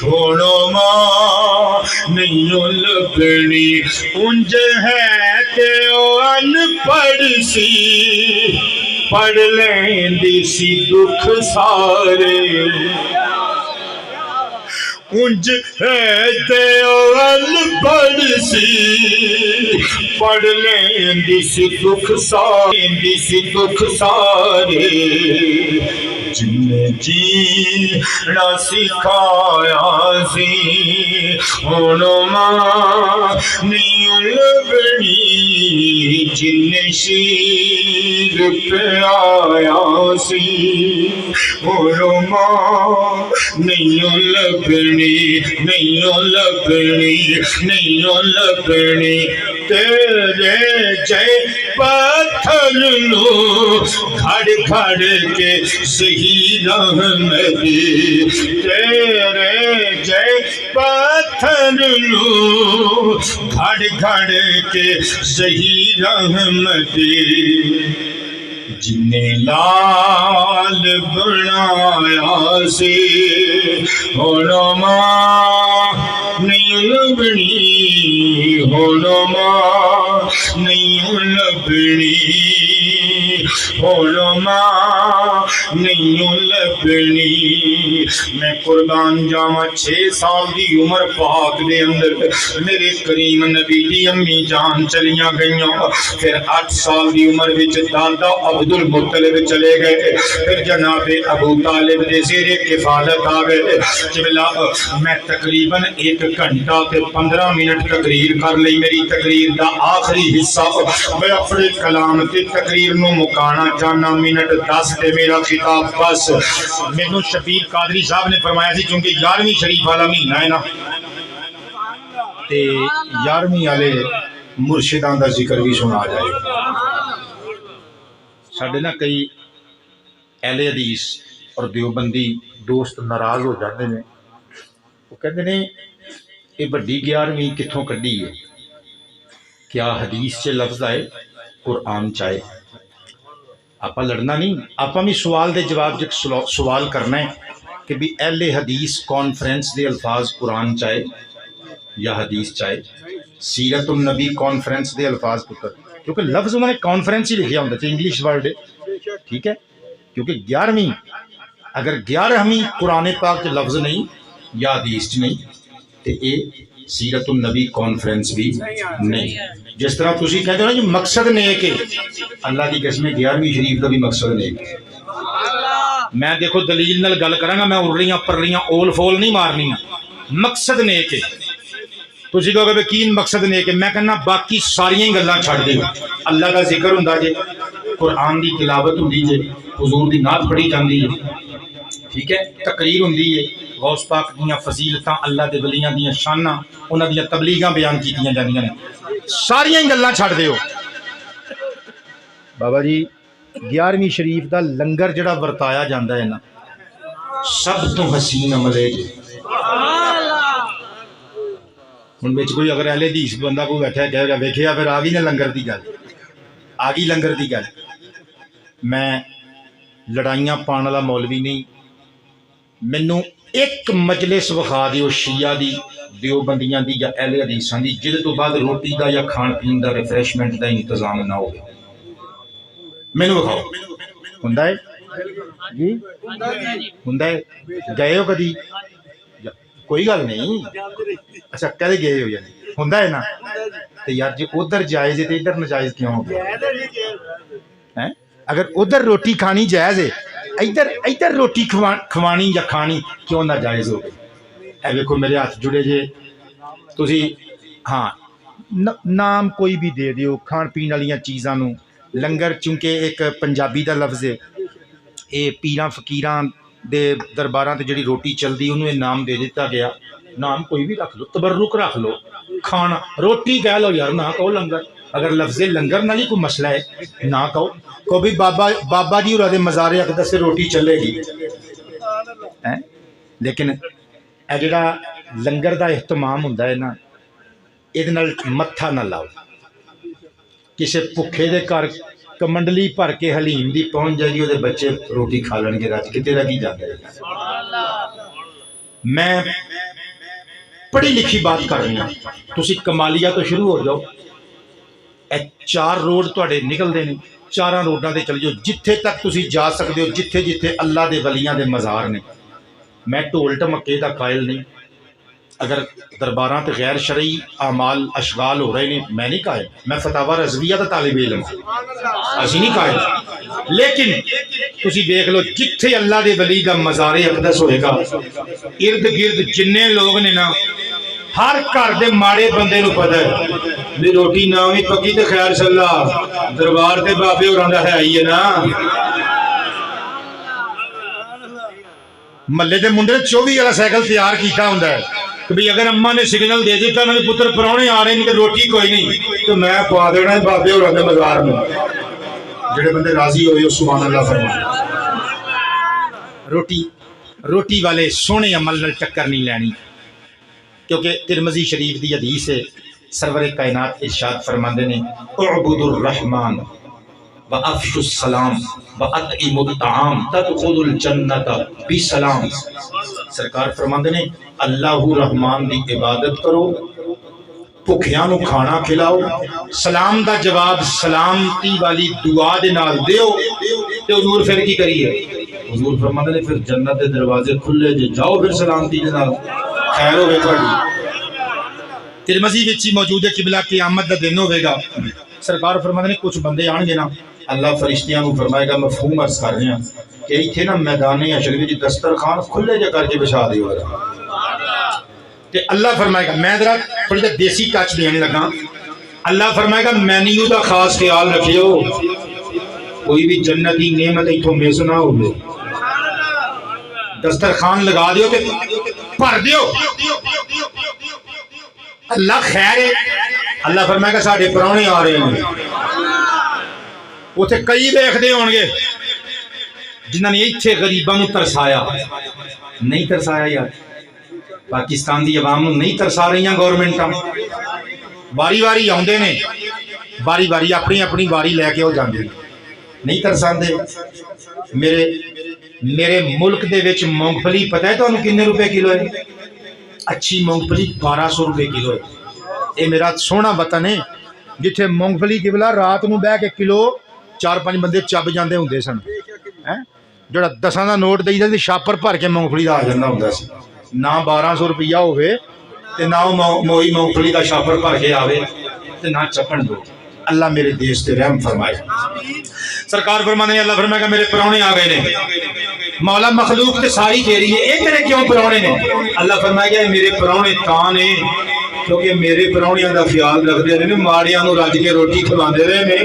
ہن ماں نہیں لبنی. انج ہے تے او ان پڑھ سی پڑھ لیندی سی دکھ سارے، انج ہے دیوال پڑھ سی پڑھ لیندی سی دکھ سارے جن جینا سکھایا سی ہن ماں نہیں لبنی جن شیر پایا سی ہن ماں نہیں لبنی تیرے جے پتھر لو گھڑ کے صحیح رحمتی تیرے جے پتھر لو گھڑ کے صحیح رحمتی جن لال بنایا سی ہن ماں نہیں لبنی ہن ماں نہیں لبنی ہن ماں نہیں لبنی میں قربان جاواں 6 سال دی عمر پاک دے اندر میرے کریم نبی دی امی جان چلیاں گئیاں پھر 8 سال دی عمر وچ دادا عبد المطلب چلے گئے پھر جناب ابو طالب دے زیر کفالت آ گئے جبلا میں تقریباً 1 گھنٹہ تے 15 منٹ تقریر کر لی میری تقریر دا آخری حصہ میں اپنے کلام تے تقریر نو مکانا چاہنا منٹ 10 تے میرا خطاب بس مینوں شبیر قادری صاحب نے فرمایا سی کیونکہ 11ویں شریف والا مہینہ ہے نا تے 11ویں والے مرشداں دا ذکر بھی سنا جائے ساڈے نا کئی اہل حدیث اور دیوبندی دوست ناراض ہو جاتے ہیں وہ کہتے ہیں یہ بڑی 11ویں کتھوں کڈی ہے کیا حدیث سے لفظ آئے قرآن چاہے آپ لڑنا نہیں آپ بھی سوال دے جواب جو سوال کرنا ہے کہ بھی اہل حدیث کانفرنس دے الفاظ قرآن چاہے یا حدیث چاہے سیرت النبی کانفرنس دے الفاظ پتر کیونکہ لفظ انہوں نے کانفرنس ہی لکھیا ہوتا ہے انگلش ورڈ ہے ٹھیک ہے کیونکہ 11ویں اگر 11ویں قرآن پاک کے لفظ نہیں یا حدیث چ نہیں تو یہ سیرت النبی کانفرنس بھی نہیں جس طرح تسی کہتے ہو نا جو مقصد نیک ہے اللہ کی قسم 11ویں شریف کا بھی مقصد نیک ہے میں دیکھو دلیل نال گل کراں گا میں اڑیاں پرلیاں اول فول نہیں مارنیاں مقصد نیک ہے تسی کہو گے کی مقصد نیک ہے میں کہنا باقی ساریاں ہی گلاں چھڈ دیو اللہ کا ذکر ہوندا جے قرآن دی تلاوت ہوندی جے حضور دی نعت پڑھی جاندی ہے ٹھیک ہے تقریر ہوندی ہے غوث پاک دیاں فضیلتاں اللہ دے ولیاں دیاں شاناں انہاں دیاں تبلیغاں بیان کیتیاں جاندیاں نے ساریاں ہی گلاں چھڈ دیو بابا جی 11ویں شریف دا لنگر جڑا ورتایا جاندا ہے نا سب تو حسین عمل ہے ہن وچ کوئی اگر اہل حدیث بندہ کوئی بیٹھا کہے گا ویکھیا پھر آ گئی نا لنگر دی گل آ گئی لنگر دی گل میں لڑائیاں پان والا مولوی نہیں مینوں ایک مجلس وکھا دیو شیعہ دی دیوبندیاں دی یا اہل حدیثاں دی جہدے تو بعد روٹی دا یا کھان پین دا ریفریشمنٹ دا انتظام نہ ہو مینوں وکھاؤ ہوندا ہے جی ہوندا ہے گئے ہو کدی کوئی گل نہیں اچھا کدے گئے ہو یعنی ہوندا ہے نا تو یار جی ادھر جائز ہے تو ادھر ناجائز کیوں ہو گیا اگر ادھر روٹی کھانی جائز ہے ادھر روٹی کھوانی یا کھانی کیوں ناجائز ہو گئی اے ویکھو میرے ہاتھ جڑے جے تسی ہاں نام کوئی بھی دے دیو کھان پین والیاں چیزاں نو لنگر چونکہ ایک پنجابی دا لفظ ہے یہ پیراں فقیراں دے درباراں تے جڑی روٹی چلدی انہوں یہ نام دے دیتا گیا نام کوئی بھی رکھ لو تبرک رکھ لو کھانا روٹی کہہ لو یار نہ کہو لنگر اگر لفظ لنگر نہ ہی کوئی مسئلہ ہے نہ کہو کو بھی بابا جی اور مزار اقدس سے روٹی چلے گی لیکن اے جڑا لنگر دا اہتمام ہوندا ہے نا یہ متھا نہ لاؤ کسی بھوکے دے گھر کمنڈلی بھر کے حلیم دی پہنچ جائے گی وہ بچے روٹی کھا لیں گے رج کتے رہ جاتے میں پڑھی لکھی بات کر رہی ہوں تسی کمالیہ تو شروع ہو جاؤ اے 4 روڈ تواڈے نکلدے نے 4 روڈاں تے چل جاؤ جتھے تک تسی جا سکدے ہو جتھے جتھے اللہ دے ولیاں دے مزار نے میں ڈھول ڈھمکے دا قائل نہیں اگر درباراں تے غیر شرعی اعمال اشغال ہو رہے ہیں، میں نہیں قائل، میں فتاوی رضویہ دا طالب علم اسی نہیں قائل، لیکن تسی دیکھ لو جتھے اللہ دے ولی دا مزار اقدس ہوئے گا ارد گرد جننے لوگ نے نا، ہر گھر دے ماڑے بندے نو پتہ ہے بھی روٹی نہ ہوئی پکی تے خیر صلی دربار تے بابے ہوراں دا ہے ہی ہے نا۔ محلے دے منڈے 24 والا سائیکل تیار کیتا ہوندا ہے کہ بھی اگر اماں نے سگنل دے دیتا میرے پتر پراؤنے آ رہے ہیں کہ روٹی کوئی نہیں تو میں پوا دینا ہے بابے ہوراں دے مزار میں، جڑے بندے راضی ہوئے سبحان اللہ فرمائے۔ روٹی والے سونے عمل نال ٹکر نہیں لینی، کیونکہ ترمذی شریف دی حدیث ہے، سرور کائنات ارشاد فرماندے نے اعبدوا الرحمن وافشوا السلام واطعموا الطعام تدخلوا الجنۃ بسلام۔ سرکار فرماندے نے اللہ رحمان دی عبادت کرو، بھکھیاں نو کھانا کھلاؤ، سلام دا جواب سلامتی والی دعا دے نال دیو، تے حضور پھر کی کریے؟ حضور فرماندے نے پھر جنت دے دروازے کھلے جے جاؤ پھر سلامتی دے نال خیر ہوے تہاڈی۔ ترمذی وچ موجود ہے قبلہ قیامت دا دن ہوے گا، سرکار فرماندے نے کچھ بندے آن گے نا، اللہ فرشتیاں نو فرمائے گا مفہوم عرض کر رہے ہیں کہ ایتھے نا میدان حشر وچ دسترخوان کھلے جے کر کے بچھا دیو گا، تے اللہ فرمائے گا، میں ذرا تھوڑی جہی دیسی ٹچ دینے لگا، اللہ فرمائے گا مینیو دا خاص خیال رکھیو، کوئی بھی جنتی نعمت ایتھوں مس نہ ہوے، دسترخوان لگا دیو تے بھر دیو، اللہ خیر ہے۔ اللہ فرمائے گا ساڈے پراؤنے آ رہے ہیں، اتنے کئی دیکھتے ہون گے جنہوں نے اتنے غریباں نو ترسایا، نہیں ترسایا یار، پاکستان دی عوام نو نہیں ترسا رہی گورنمنٹاں، واری واری آندے نے، واری واری اپنی اپنی واری لے کے ہو جاندے نہیں ترساندے۔ میرے ملک دے وچ مونگ پھلی پتہ ہے تانوں کنے روپے کلو ہے؟ اچھی مونگ پھلی 1200 روپے کلو ہے۔ یہ میرا سونا وطن ہے جتھے مونگ پھلی قبلہ رات نو بہ کے کلو 4-5 بندے چب جاندے ہوندے سن، جڑا 10 دا نوٹ دئی جاندے شاپر بھر کے مونگ پھلی دا آ جاندا ہوندا سی، نہ 1200 روپیہ ہوے تے نہ موئی مونگ پھلی دا شاپر بھر کے آوے تے نہ چپن دو۔ اللہ میرے دیش تے رحم فرمائے۔ سرکار فرمانے اللہ فرمائے گا میرے پراؤنے آ گئے نے، مولا مخلوق تے ساری تیری ہے، اے تیرے کیوں پراؤنے نے؟ اللہ فرمائے گا میرے پراؤنے تاں نے کیونکہ میرے پراؤنیاں دا خیال رکھدے رہے نے، ماڑیاں نو رج کے روٹی کھواندے رہے نے۔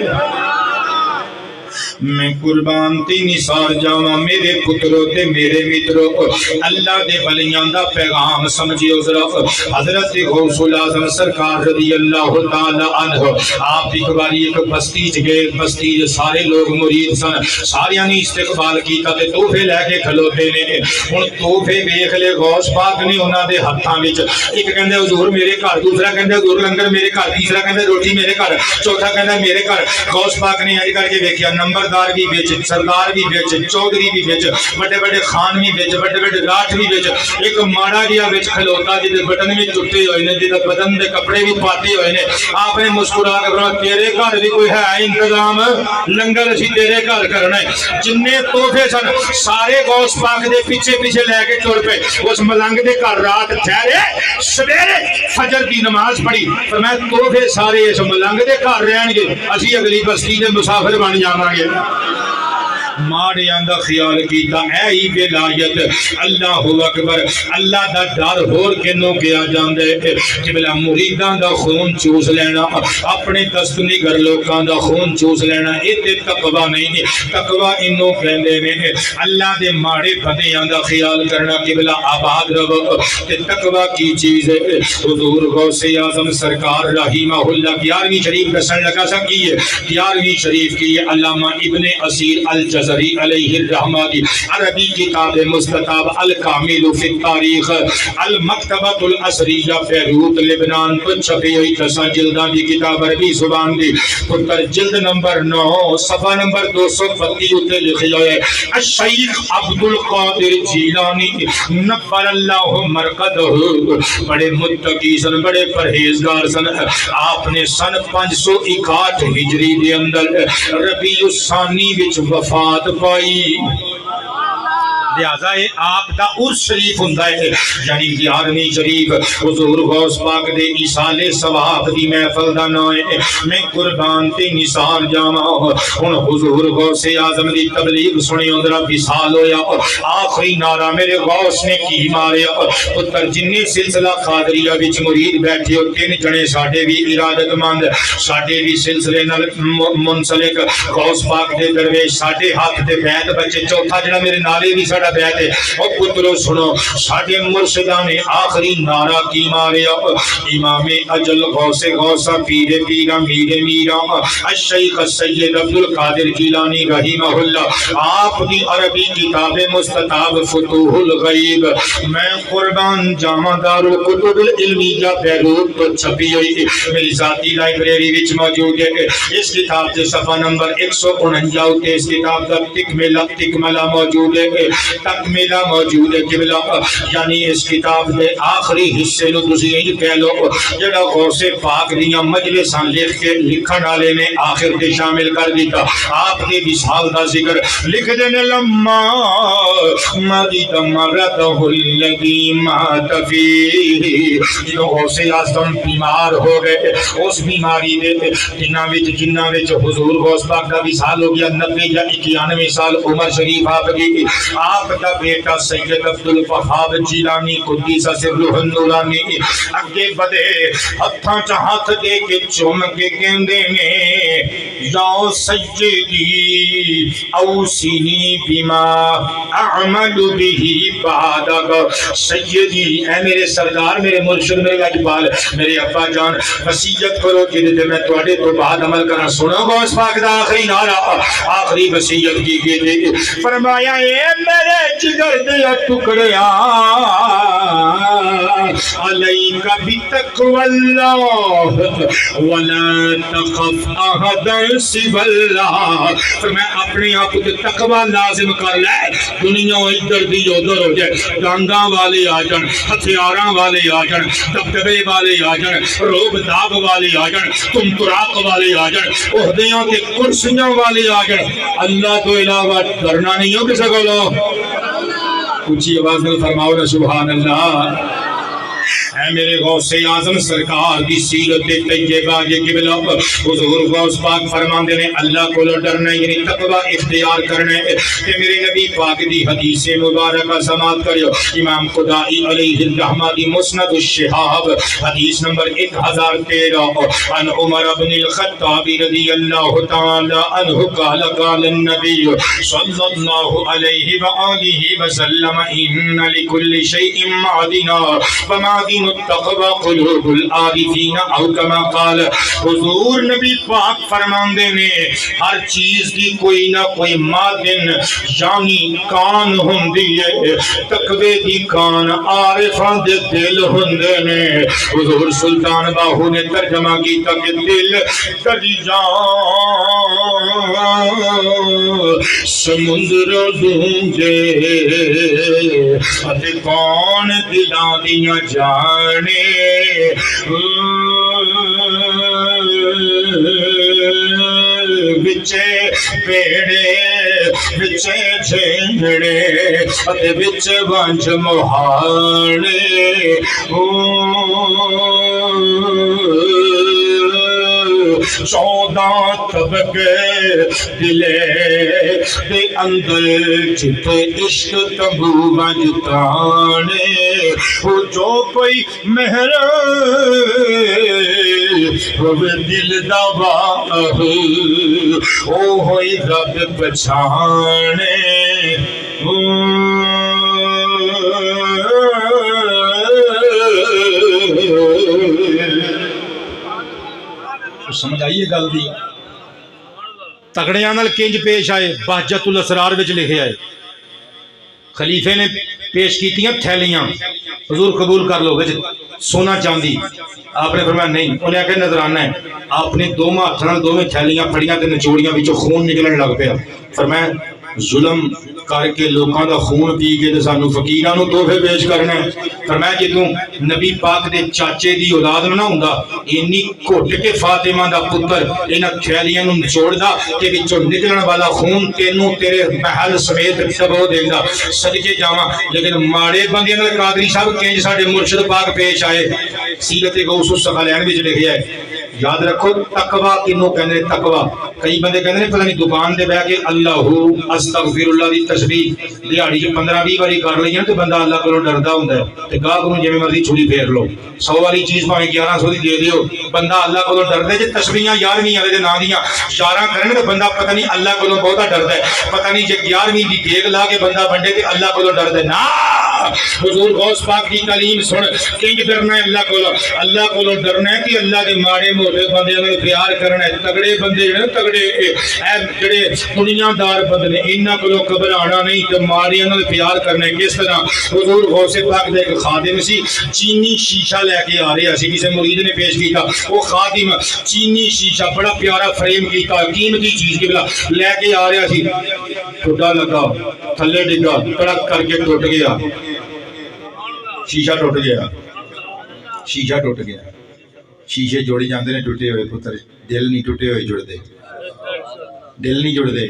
میں قربان تی نثار جاواں میرے پترو تے میرے مترو، اللہ دے ولیاں دا پیغام سمجھیو ذرا۔ حضرت غوث الاعظم سرکار رضی اللہ تعالی عنہ آپ ایک باری ایک بستی چ گئے، بستی سارے لوگ مرید سن، ساریاں نے استقبال کیتا تے تحفے لے کے کھلوتے نے۔ ہن تحفے ویکھ لے غوث پاک نے انہاں دے ہتھاں وچ، ایک کہندا حضور میرے گھر، دوسرا کہندا حضور لنگر میرے گھر، تیسرا کہندا روٹی میرے گھر، چوتھا کہندا میرے گھر۔ غوث پاک نے اج کر کے ویکھیا نمبردار بھی وچ، سردار بھی وچ، چودھری بھی وچ، بڑے بڑے خان بھی وچ، بڑے بڑے راٹھ بھی وچ، ایک ماڑا جہا وچ کھلوتا جہدے بٹن بھی ٹوٹے ہوئے نے، جہدے بدن دے کپڑے بھی پاٹے ہوئے نے۔ آپ نے مسکرا کے فرمایا تیرے گھر بھی کوئی ہے انتظام؟ لنگر اسی تیرے گھر کرنا ہے۔ جنے تحفے سن سارے غوث پاک دے پیچھے پیچھے لے کے ٹر پے۔ اس ملنگ دے گھر رات ٹھہرے، سویرے فجر دی نماز پڑھی، فرمایا تحفے سارے اس ملنگ دے گھر رہن گے، اسی اگلی بستی دے مسافر بن جاواں گے۔ ماڑیاں دا خیال کیتا اے ہی ولایت، اللہ اکبر۔ اللہ دا ڈر ہور کینوں کیا جاندا ہے؟ قبلہ مریداں دا خون چوس لینا، اپنے دست نگر لوکاں دا خون چوس لینا، اے تے تقوی نہیں ہے۔ تقوی انہوں کہندے نے اللہ دے ماڑے بندیاں دا خیال کرنا، قبلہ آباد رہو۔ تے تقوی کی چیز ہے؟ حضور غوث اعظم سرکار رحمہ اللہ 11ویں شریف دسن لگا سا کی ہے، 11ویں شریف کی ہے علامہ ابن اسیر الجزری علیہ الرحمہ کی عربی کتاب مستطاب الکامل فی التاریخ المکتبۃ الاسریہ بیروت لبنان تو چھپی ہوئی 10 جلداں دی کتاب عربی زبان دی، پتر جلد نمبر 9 صفحہ نمبر 232 اتے لکھی ہوئے الشیخ عبد القادر جیلانی نبر اللہ مرقدہ، بڑے متقی سن، بڑے پرہیزگار سن۔ آپ نے سن 561 ہجری دے اندر ربیع الثانی وچ وفات پائی۔ لہذا آپ دا عرس شریف ہوندا ہے یعنی 11ویں شریف حضور غوث پاک دے ایصال ثواب دی محفل دا نام ہے میں قربان تے نثار جاواں ہن حضور غوث اعظم دی تبلیغ سنیو ذرا وصال ہویا آخری نعرہ میرے غوث نے کی ماریا پتر جننے سلسلہ قادریہ وچ مرید بیٹھے ہو تین جنے ساڈے بھی ارادت مند ساڈے بھی سلسلے نال منسلک غوث پاک دے درویش ساڈے ہاتھ تے بیعت بچے چوتھا جڑا میرے نالے بھی ساڈا بیعت ہے او پترو سنو ساڈے مرشداں نے آخری نعرہ کی ماریا امام اجل غوث غوثہ پیر پیرا میر میرا الشیخ السید عبد القادر جیلانی رحمہ اللہ آپ دی عربی کتاب مستطاب فتوح الغیب میں قربان جامع دار الکتب العلمیہ بیروت تو چھپی ہوئی میری ذاتی لائبریری وچ موجود ہے اس کتاب کے صفحہ نمبر 149 تے اس کتاب کا تکملہ موجود ہے تکملہ موجود ہے قبلہ یعنی اس کتاب کے آخری حصے نو تسی یہ کہہ لو جڑا غوث پاک دیاں مجلساں لکھ کے لکھن والے نے آخر تے شامل کر دیتا آپ نے وصال دا ذکر لکھ دینے لما مدد مرتہ الذی مات فیہ جو غوث اعظم بیمار ہو گئے اس بیماری دے جنہاں وچ حضور غوث پاک دا وصال ہو گیا 90 یا 91 سال عمر شریف آپ کی آپ دا بیٹا سید عبد الوہاب جیلانی قدس سرہ النورانی اگے بدے ہتھاں چ ہاتھ دے کے چوم کے کہندے نے یا سیدی اوصینی بما اعمل به بعدک سیدی اے میرے سردار میرے مرشد میرے اجبال میرے ابا جان وصیت کرو جے میں تواڈے تو بعد عمل کرنا سنو غوث پاک دا آخری نعرہ آخری وصیت کی گئی فرمایا اے میرے جگر دے ٹکڑیا علیک بتقوی اللہ ولا تخف احدا سوى اللہ فرمایا اپنے آپ تے تقوی لازم کر لے دنیا ادھر دی ادھر ہو جائے ڈانگاں والے آ جان ہتھیاراں والے آ جان دبدبے والے آ جان روب داب والے آ جان تم تراق والے آ جان عہدیاں تے کرسیاں والے آ جان اللہ تو علاوہ ڈرنا نہیں ہو کسی کو اونچی آواز میں فرماؤ نا سبحان اللہ اے میرے غوث اعظم سرکار دی سیرت طیبہ یہ قبلہ حضور غوث پاک فرماندے نے اللہ کو ڈرنا یعنی تقوی اختیار کرنا ہے کہ میرے نبی پاک دی حدیث مبارکہ سماعت کریو امام خدائی علیہ الرحمہ دی مسند الشہاب حدیث نمبر 1013 عن عمر بن الخطاب رضی اللہ تعالی عنہ قال قال النبی صلی اللہ علیہ وآلہ وسلم ان لکل شیء معدنا ومعدن التقوی قلوب العارفین او کما قال حضور نبی پاک فرماندے نے ہر چیز دی کوئی نہ کوئی معدن یعنی کان ہوندی ہے تقوی دی کان عارفاں دے دل ہوندے نے حضور سلطان باہو نے ترجمہ کیتا کہ دل دریا سمندر ڈونگے اتے کون دلاں دیاں جانے بچے پیڑے بچے جھینگڑے اتے بچ وانج مہانے چودہ طبقے دلے دے اندر جتے عشق تبو وجتانے وہ جو کوئی مہر وہ دل دباہ او ہوئی رب پچھانے سمجھ آئیے گل دی تگڑیاں نال کنج پیش آئے بہجت الاسرار وچ لکھے آئے خلیفے نے پیش کیتیاں تھیلیاں حضور قبول کر لو وچ سونا چاندی آپ نے فرمایا نہیں انہیں آکے نظرانہ ہے آپ نے دو ہاتھ نال دوویں تھیلیاں پھڑیاں تے نچوڑیاں وچوں خون نکلن لگ پیا فرمایا ظلم کر کے لوکاں دا خون پی کے تے سانو فقیراں نو تحفے پیش کرنا ہے. فرمایا جدوں نبی پاک دے چاچے دی اولاد نہ ہوندا اینی گھٹ کے فاطمہ دا پتر انہاں تھیلیاں نو نچوڑدا کہ وچوں نکلن والا خون تینوں تیرے محل سمیت ڈبو دیندا. صدقے جاواں لیکن ماڑے بندیاں نال قادری صاحب کنج ساڈے مرشد پاک پیش آئے. سیرت غوث الثقلین وچ لکھیا ہے. یاد رکھو تقوی کنوں کہندے تقوی. کئی بندے کہندے نے پتہ نہیں دکان تے بیٹھ کے اللہ استغفر اللہ دی تسبیح دیہاڑی 15-20 واری کر لئی تے بندہ اللہ کولوں ڈردا ہوندا ہے تے گاہ کولوں جویں مرضی چھری پھیر لو 100 والی چیز بھاویں 1100 دی دے دیو بندہ اللہ کولوں ڈردا ہے. جے تسبیحاں 11ویں والے دے نام دیاں 11 کرن تے بندہ پتہ نہیں اللہ کولوں بہتا ڈردا ہے. پتہ نہیں جے 11ویں دی دیگ لا کے بندہ بنڈے تے اللہ کولوں ڈردا ہے. نا حضور غوث پاک دی تعلیم سن کنج ڈرنا ہے اللہ کولوں ڈرنا ہے کہ اللہ دے ماڑے موٹے بندیاں نال پیار کرنا ہے. تگڑے بندے جڑے تگڑے جڑے دنیا دار بندے نے انہاں کولوں گھبرانا نہیں تے ماڑیاں نال پیار کرنا ہے. کس طرح حضور غوث پاک دا ایک خادم سی چینی شیشہ لے کے آ رہا سی. کسی مرید نے پیش کیتا وہ خادم چینی شیشہ بڑا پیارا فریم کیتا قیمتی چیز کی بلا لے کے آ رہا سی. ٹوٹا لگا تھلے ڈگا کڑک کر کے ٹوٹ گیا. شیشہ ٹوٹ گیا. شیشہ ٹوٹ گیا. شیشے جوڑی جاندے نے ٹوٹے ہوئے پتر دل نہیں ٹوٹے ہوئے جڑ دے دل نہیں جڑ دے.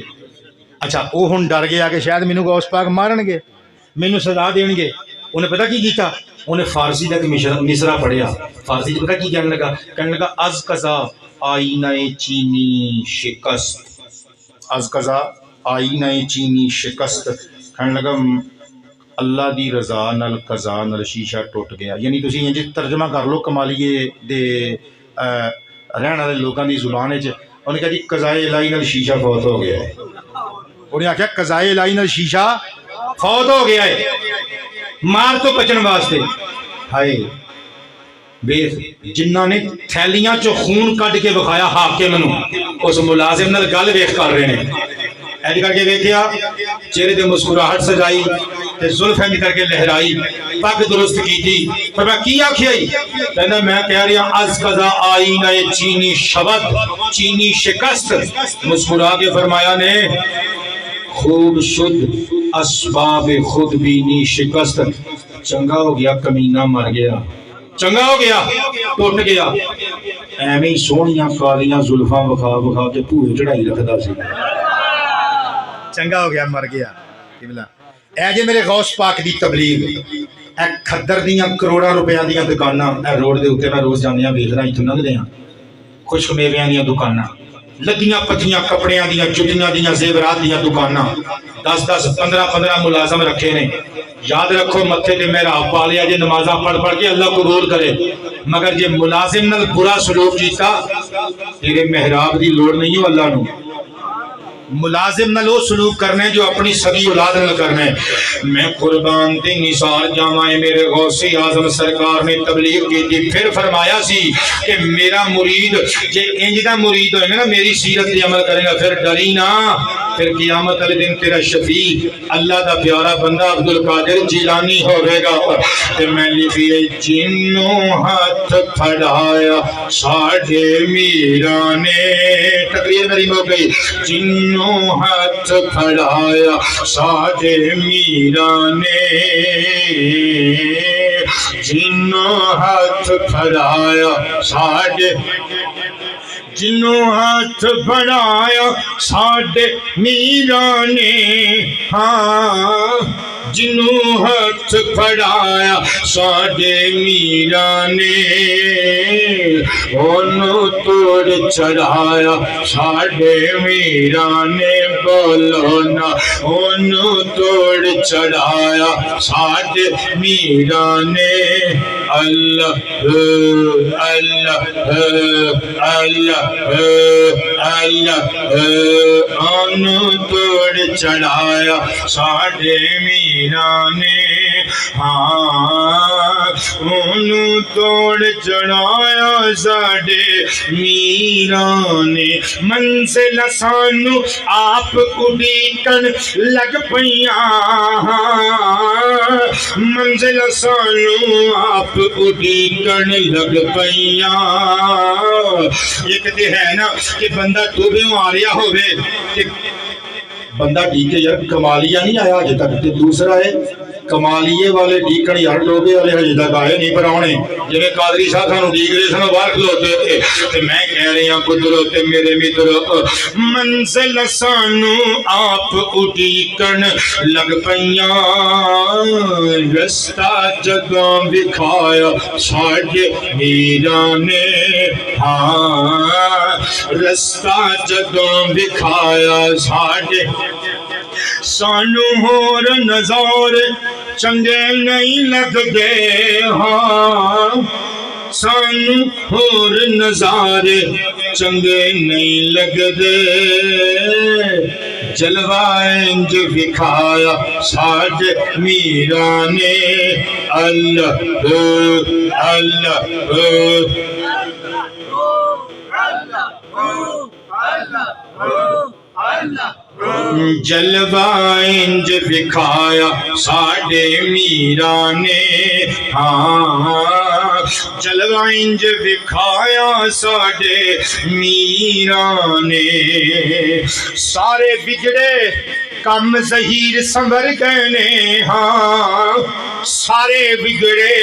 اچھا وہ ہن ڈر گیا کہ شاید مینوں غوث پاک مارن گے مینوں سزا دین گے. انہیں پتہ کی کیتا انہیں فارسی دا مصرع پڑھیا. فارسی پتہ کی کہنے لگا از قضا آئینہ چینی شکست. از قضا آئینہ چینی شکست کہنے لگا اللہ دی رضا نال قضا نال شیشہ ٹوٹ گیا. یعنی تسی انج ترجمہ کر لو کمالیے دے رہن والے لوکاں دی زبان وچ. انہیں کہا جی قضائے الہی نال شیشہ فوت ہو گیا ہے. انہیں آخیا قضائے الہی نال شیشہ فوت ہو گیا ہے مار تو بچن واسطے. ہائے بے جنہاں نے تھیلیاں چو خون کڈ کے بخایا حاکم نو اس ملازم نال گل ویکھ کر رہے ہیں. ایڈ کر کے ویکھیا چہرے تے مسکراہٹ سجائی تے زلف اینج کر کے لہرائی پگ درست کیتی. فرمایا کی آکھیا کہندا میں کہہ رہا از قضا آئینہ چینی شبد چینی شکست. مسکرا کے فرمایا نے خوب شد اسباب خود بینی شکست. چنگا ہو گیا کمینہ مر گیا چنگا ہو گیا ٹوٹ گیا. ایویں سونیاں کالیاں زلفاں وکھا وکھا کے پوئے چڑھائی رکھدا سی. چنگا ہو گیا مر گیا. اے جے میرے غوث پاک دی تبلیغ اے کھدر دیاں کروڑاں روپیاں دیاں دکاناں اے روڈ دے اوتے میں روز جانے ہاں ویکھدا اتھوں لنگدے ہاں خشک میویاں دیاں دکاناں لگیاں پتیاں کپڑیاں دیاں جتیاں دیاں زیورات دیاں دکاناں 10-10 15-15 ملازم رکھے نے. یاد رکھو متھے تے محراب پا لیا جے نمازاں پڑھ پڑھ کے اللہ قبول کرے مگر جے ملازم نال برا سلوک کیتا تیرے محراب دی لوڑ نہیں ہو اللہ نو. ملازم نہ لو سلوک کرنے جو اپنی سگی اولاد نہ کرنے. میں قربان تے نثار جاواں میرے غوث اعظم سرکار نے تبلیغ کی تھی. پھر فرمایا سی کہ میرا مرید جے انج دا مرید ہوئے نا میری سیرت پہ عمل کرے گا پھر ڈری نہ. پھر قیامت والے دن تیرا شفیع اللہ دا پیارا بندہ عبد القادر جیلانی ہوے گا. تے میں لکھیے جنوں ہاتھ پھڑایا ساڈے میراں نے تقریر میری ہو گئی. جنوں ہاتھ پھڑایا ساڈے میراں نے جنوں ہاتھ پھڑایا ساڈے جنوں ہاتھ بڑھایا ساڈے میراں نے. ہاں جنوں ہاتھ بڑھایا ساڈے میراں نے انہوں توڑ چڑھایا ساڈے میراں نے. بولو نا انہوں توڑ چڑھایا ساڈے میراں نے. اللہ اللہ اللہ اللہ انہوں توڑ چڑھایا ساڈے میراں نے. ہاں انہوں توڑ چڑھایا ساڈے میراں نے. منزل سانو آپ اڈیکن لگ پیاں منزل سانو آپ اڈیکن لگ پیاں. ایک تے ہے نا کہ بندہ ڈوبے آ رہا ہوئے بندہ ڈیکے یار کمالیہ نہیں آیا اجے تک تے دوسرا ہے کمالیے والے ڈیکن یار ٹوبے والے ہجے تک آئے نہیں پر آنے جی قادری صاحب سانو ڈیک رہے سن باہر کھلوتے تے میں کہہ رہی ہوں پترو تے میرے مترو منزل سانو آپ اڈیکن لگ پیاں رستہ جدوں دکھایا ساڈے میراں نے ہاں رستہ جدوں دکھایا ساڈے سانو ہور نظارے چنگے نہیں لگدے ہاں سانو ہور نظارے چنگے نہیں لگدے جلوہ انج دکھایا ساڈے میراں نے اللہ اللہ جلوہ انج دکھایا ساڈے میراں نے ہاں جلوہ انج دکھایا ساڈے میراں نے سارے بگڑے کم ظہیر سنور گئے نے ہاں سارے بگڑے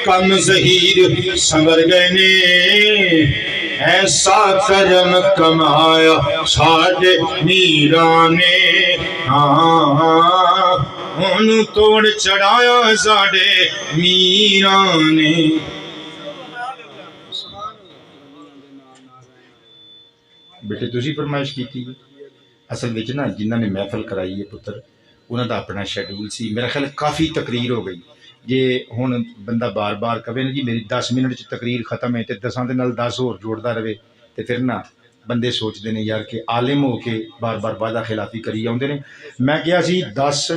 کم ظہیر سنور گئے نے ایسا کرم کمایا ساڈے میراں نے ہاں انہوں توڑ چڑھایا ساڈے میراں نے بیٹے تسی فرمائش کی تھی اصل وچ نا جنہاں نے محفل کرائی ہے پتر انہاں دا اپنا شیڈول سی میرا خیال کافی تقریر ہو گئی جے ہن بندہ بار بار کہے نا جی میری 10 منٹ چ تقریر ختم ہے تے 10 دے نال 10 ہور جوڑدا رہے تے پھر نا بندے سوچدے نے یار کہ عالم ہو کے بار بار وعدہ خلافی کری آوندے نے میں کہیا سی 10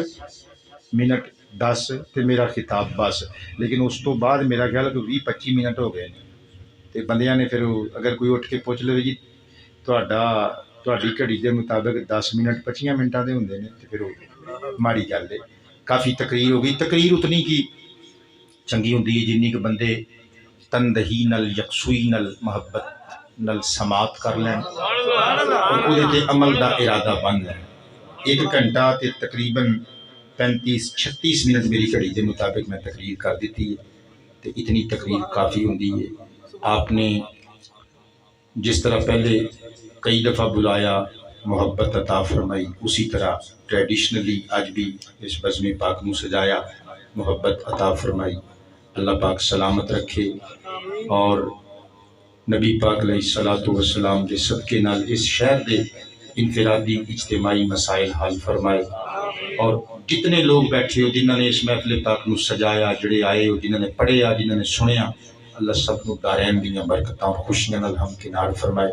منٹ 10 تے میرا خطاب بس لیکن اس تو بعد میرا خیال کہ 20-25 منٹ ہو گئے تے بندیاں نے پھر اگر کوئی اٹھ کے پوچھ لے جی تہاڈی گھڑی دے مطابق 10 منٹ 25 منٹاں دے ہوندے نے تے پھر ماڑی گل ہے کافی تقریر ہو گئی تقریر اتنی کی چنگی ہوندی ہے جنی کہ بندے تندہی نل یکسوئی نل محبت نل سماعت کر لین اور اودے تے عمل دا ارادہ بن لین 1 گھنٹہ تے تقریباً 35-36 منٹ میری گھڑی دے مطابق میں تقریر کر دیتی ہے تے اتنی تقریر کافی ہوندی ہے آپ نے جس طرح پہلے کئی دفعہ بلایا محبت عطا فرمائی اسی طرح ٹریڈیشنلی آج بھی اس بزم پاک نو سجایا محبت عطا فرمائی اللہ پاک سلامت رکھے اور نبی پاک علیہ الصلوۃ والسلام دے صدقے نال اس شہر دے انفرادی اجتماعی مسائل حل فرمائے اور جتنے لوگ بیٹھے ہو جنہوں نے اس محفل پاک نو سجایا جڑے آئے ہو جنہوں نے پڑھیا جنہوں نے سنیا اللہ سب نو دارین دیاں برکتاں اور خوشیاں نال ہمکنار فرمائے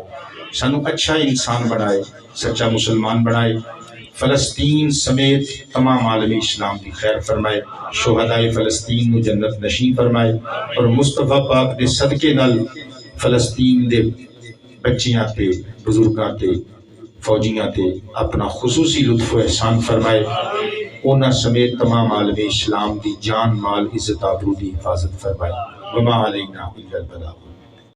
سانو اچھا انسان بنائے سچا مسلمان بنائے فلسطین سمیت تمام عالم اسلام کی خیر فرمائے شہدائے فلسطین نو جنت نشین فرمائے اور مصطفیٰ پاک دے صدقے نال فلسطین دے بچیاں تے بزرگاں تے فوجیاں تے اپنا خصوصی لطف و احسان فرمائے اونا سمیت تمام عالم اسلام دی جان مال عزت آبرو دی حفاظت فرمائے وما علینا الا البلاغ